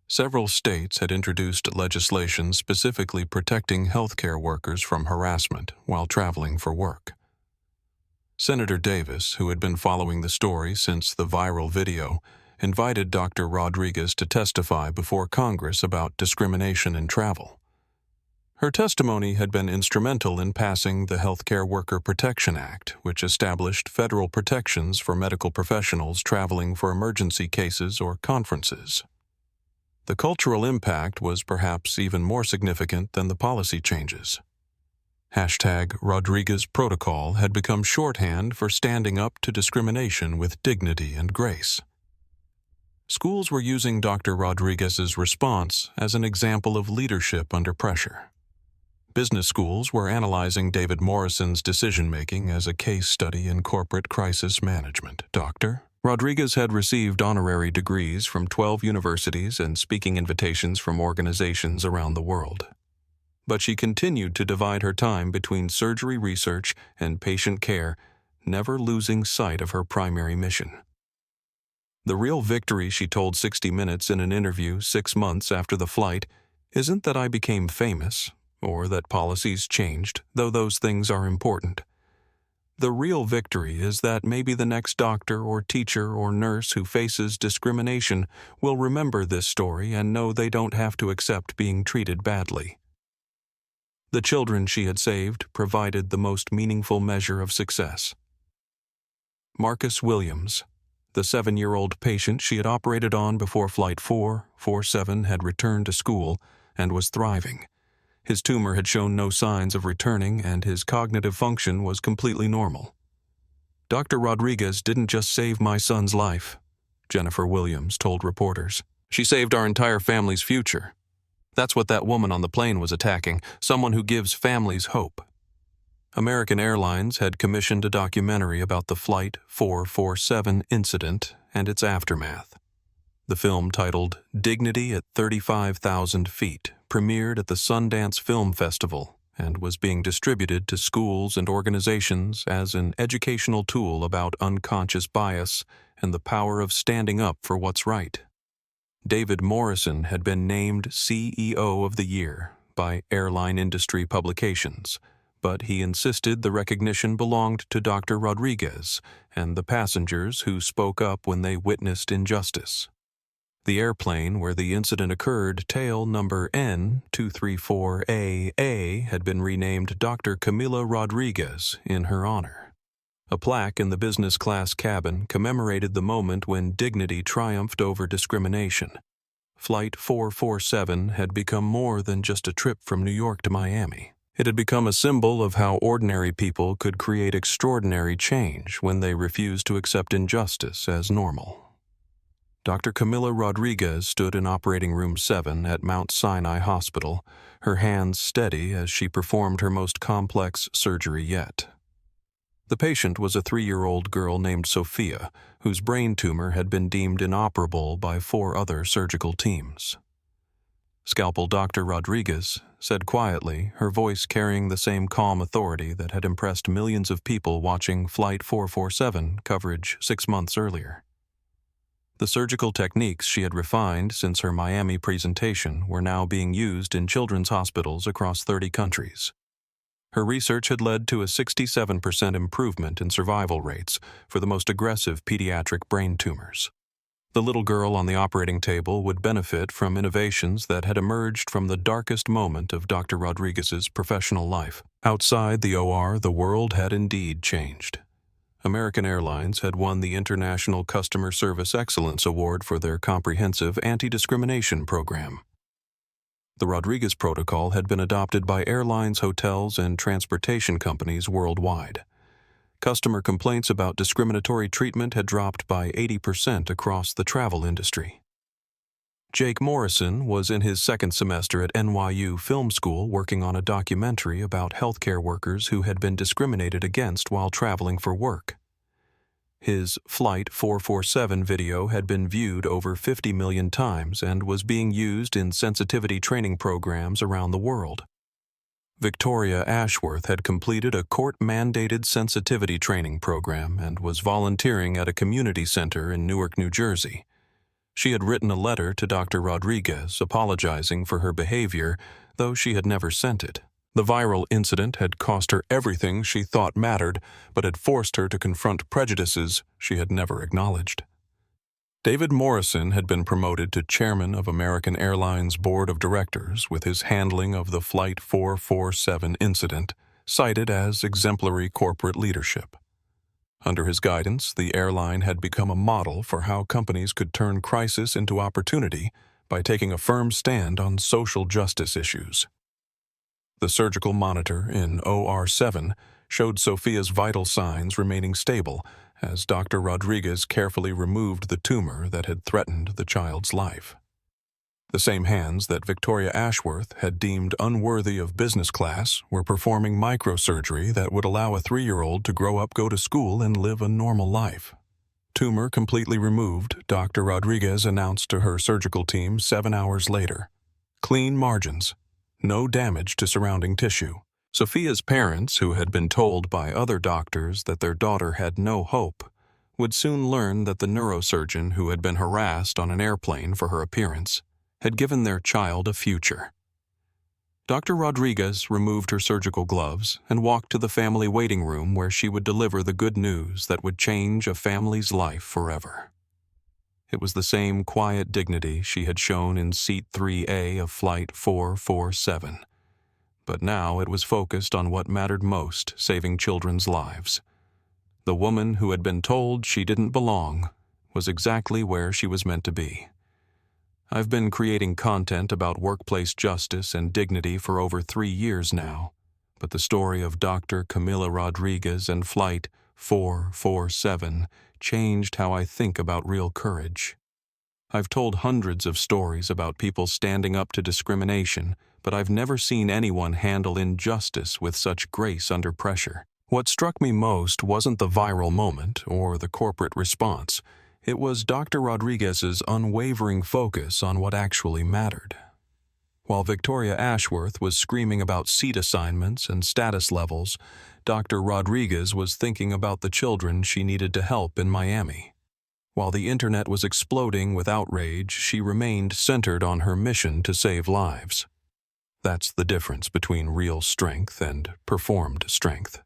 Several states had introduced legislation specifically protecting healthcare workers from harassment while traveling for work. Senator Davis, who had been following the story since the viral video, invited Dr. Rodriguez to testify before Congress about discrimination in travel. Her testimony had been instrumental in passing the Healthcare Worker Protection Act, which established federal protections for medical professionals traveling for emergency cases or conferences. The cultural impact was perhaps even more significant than the policy changes. #Rodriguez Protocol had become shorthand for standing up to discrimination with dignity and grace. Schools were using Dr. Rodriguez's response as an example of leadership under pressure. Business schools were analyzing David Morrison's decision-making as a case study in corporate crisis management. Dr. Rodriguez had received honorary degrees from 12 universities and speaking invitations from organizations around the world. But she continued to divide her time between surgery research and patient care, never losing sight of her primary mission. The real victory, she told 60 Minutes in an interview 6 months after the flight, isn't that I became famous or that policies changed, though those things are important. The real victory is that maybe the next doctor or teacher or nurse who faces discrimination will remember this story and know they don't have to accept being treated badly. The children she had saved provided the most meaningful measure of success. Marcus Williams, the 7-year-old patient she had operated on before Flight 447 had returned to school and was thriving. His tumor had shown no signs of returning, and his cognitive function was completely normal. Dr. Rodriguez didn't just save my son's life, Jennifer Williams told reporters. She saved our entire family's future. That's what that woman on the plane was attacking, someone who gives families hope. American Airlines had commissioned a documentary about the Flight 447 incident and its aftermath. The film, titled Dignity at 35,000 Feet, premiered at the Sundance Film Festival and was being distributed to schools and organizations as an educational tool about unconscious bias and the power of standing up for what's right. David Morrison had been named CEO of the Year by Airline Industry Publications, but he insisted the recognition belonged to Dr. Rodriguez and the passengers who spoke up when they witnessed injustice. The airplane where the incident occurred, tail number N234AA, had been renamed Dr. Camila Rodriguez in her honor. A plaque in the business class cabin commemorated the moment when dignity triumphed over discrimination. Flight 447 had become more than just a trip from New York to Miami. It had become a symbol of how ordinary people could create extraordinary change when they refused to accept injustice as normal. Dr. Camila Rodriguez stood in Operating Room 7 at Mount Sinai Hospital, her hands steady as she performed her most complex surgery yet. The patient was a 3-year-old girl named Sophia, whose brain tumor had been deemed inoperable by 4 other surgical teams. Scalpel Dr. Rodriguez said quietly, her voice carrying the same calm authority that had impressed millions of people watching Flight 447 coverage 6 months earlier. The surgical techniques she had refined since her Miami presentation were now being used in children's hospitals across 30 countries. Her research had led to a 67% improvement in survival rates for the most aggressive pediatric brain tumors. The little girl on the operating table would benefit from innovations that had emerged from the darkest moment of Dr. Rodriguez's professional life. Outside the OR, the world had indeed changed. American Airlines had won the International Customer Service Excellence Award for their comprehensive anti-discrimination program. The Rodriguez Protocol had been adopted by airlines, hotels, and transportation companies worldwide. Customer complaints about discriminatory treatment had dropped by 80% across the travel industry. Jake Morrison was in his second semester at NYU Film School working on a documentary about healthcare workers who had been discriminated against while traveling for work. His Flight 447 video had been viewed over 50 million times and was being used in sensitivity training programs around the world. Victoria Ashworth had completed a court-mandated sensitivity training program and was volunteering at a community center in Newark, New Jersey. She had written a letter to Dr. Rodriguez apologizing for her behavior, though she had never sent it. The viral incident had cost her everything she thought mattered, but had forced her to confront prejudices she had never acknowledged. David Morrison had been promoted to chairman of American Airlines Board of Directors with his handling of the Flight 447 incident, cited as exemplary corporate leadership. Under his guidance, the airline had become a model for how companies could turn crisis into opportunity by taking a firm stand on social justice issues. The surgical monitor in OR7 showed Sophia's vital signs remaining stable as Dr. Rodriguez carefully removed the tumor that had threatened the child's life. The same hands that Victoria Ashworth had deemed unworthy of business class were performing microsurgery that would allow a 3-year-old to grow up, go to school, and live a normal life. Tumor completely removed, Dr. Rodriguez announced to her surgical team 7 hours later. Clean margins. No damage to surrounding tissue. Sophia's parents, who had been told by other doctors that their daughter had no hope, would soon learn that the neurosurgeon who had been harassed on an airplane for her appearance had given their child a future. Dr. Rodriguez removed her surgical gloves and walked to the family waiting room where she would deliver the good news that would change a family's life forever. It was the same quiet dignity she had shown in Seat 3A of Flight 447. But now it was focused on what mattered most, saving children's lives. The woman who had been told she didn't belong was exactly where she was meant to be. I've been creating content about workplace justice and dignity for over 3 years now, but the story of Dr. Camila Rodriguez and Flight 447 changed how I think about real courage. I've told hundreds of stories about people standing up to discrimination, but I've never seen anyone handle injustice with such grace under pressure. What struck me most wasn't the viral moment or the corporate response. It was Dr. Rodriguez's unwavering focus on what actually mattered. While Victoria Ashworth was screaming about seat assignments and status levels, Dr. Rodriguez was thinking about the children she needed to help in Miami. While the internet was exploding with outrage, she remained centered on her mission to save lives. That's the difference between real strength and performed strength.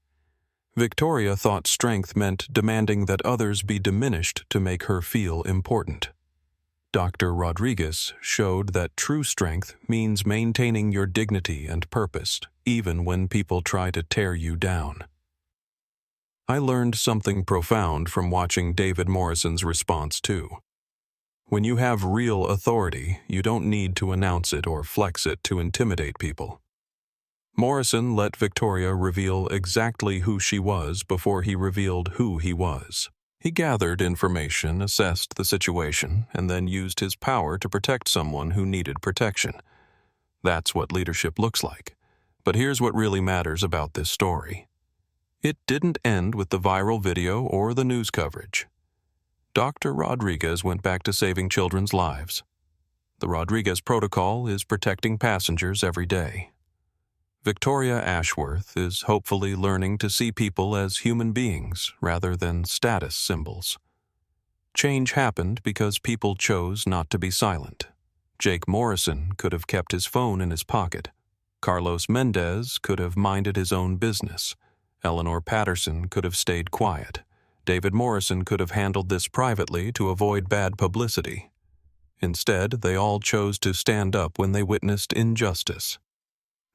Victoria thought strength meant demanding that others be diminished to make her feel important. Dr. Rodriguez showed that true strength means maintaining your dignity and purpose, even when people try to tear you down. I learned something profound from watching David Morrison's response too. When you have real authority, you don't need to announce it or flex it to intimidate people. Morrison let Victoria reveal exactly who she was before he revealed who he was. He gathered information, assessed the situation, and then used his power to protect someone who needed protection. That's what leadership looks like. But here's what really matters about this story. It didn't end with the viral video or the news coverage. Dr. Rodriguez went back to saving children's lives. The Rodriguez protocol is protecting passengers every day. Victoria Ashworth is hopefully learning to see people as human beings rather than status symbols. Change happened because people chose not to be silent. Jake Morrison could have kept his phone in his pocket. Carlos Mendez could have minded his own business. Eleanor Patterson could have stayed quiet. David Morrison could have handled this privately to avoid bad publicity. Instead, they all chose to stand up when they witnessed injustice.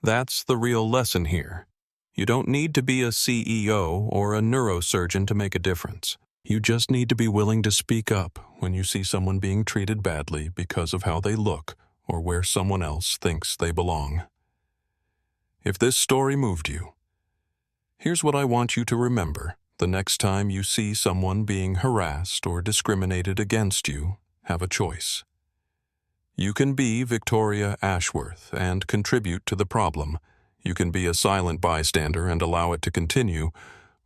That's the real lesson here. You don't need to be a CEO or a neurosurgeon to make a difference. You just need to be willing to speak up when you see someone being treated badly because of how they look or where someone else thinks they belong. If this story moved you, here's what I want you to remember. The next time you see someone being harassed or discriminated against you, have a choice. You can be Victoria Ashworth and contribute to the problem. You can be a silent bystander and allow it to continue,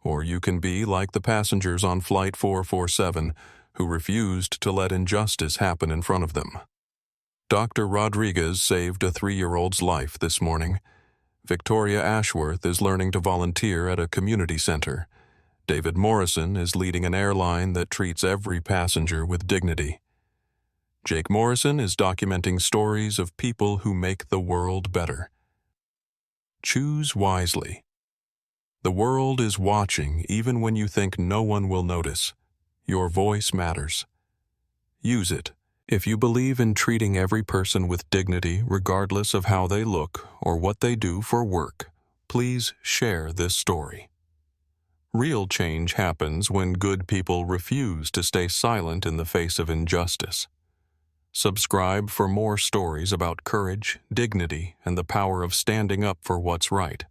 or you can be like the passengers on Flight 447 who refused to let injustice happen in front of them. Dr. Rodriguez saved a 3-year-old's life this morning. Victoria Ashworth is learning to volunteer at a community center. David Morrison is leading an airline that treats every passenger with dignity. Jake Morrison is documenting stories of people who make the world better. Choose wisely. The world is watching even when you think no one will notice. Your voice matters. Use it. If you believe in treating every person with dignity regardless of how they look or what they do for work, please share this story. Real change happens when good people refuse to stay silent in the face of injustice. Subscribe for more stories about courage, dignity, and the power of standing up for what's right.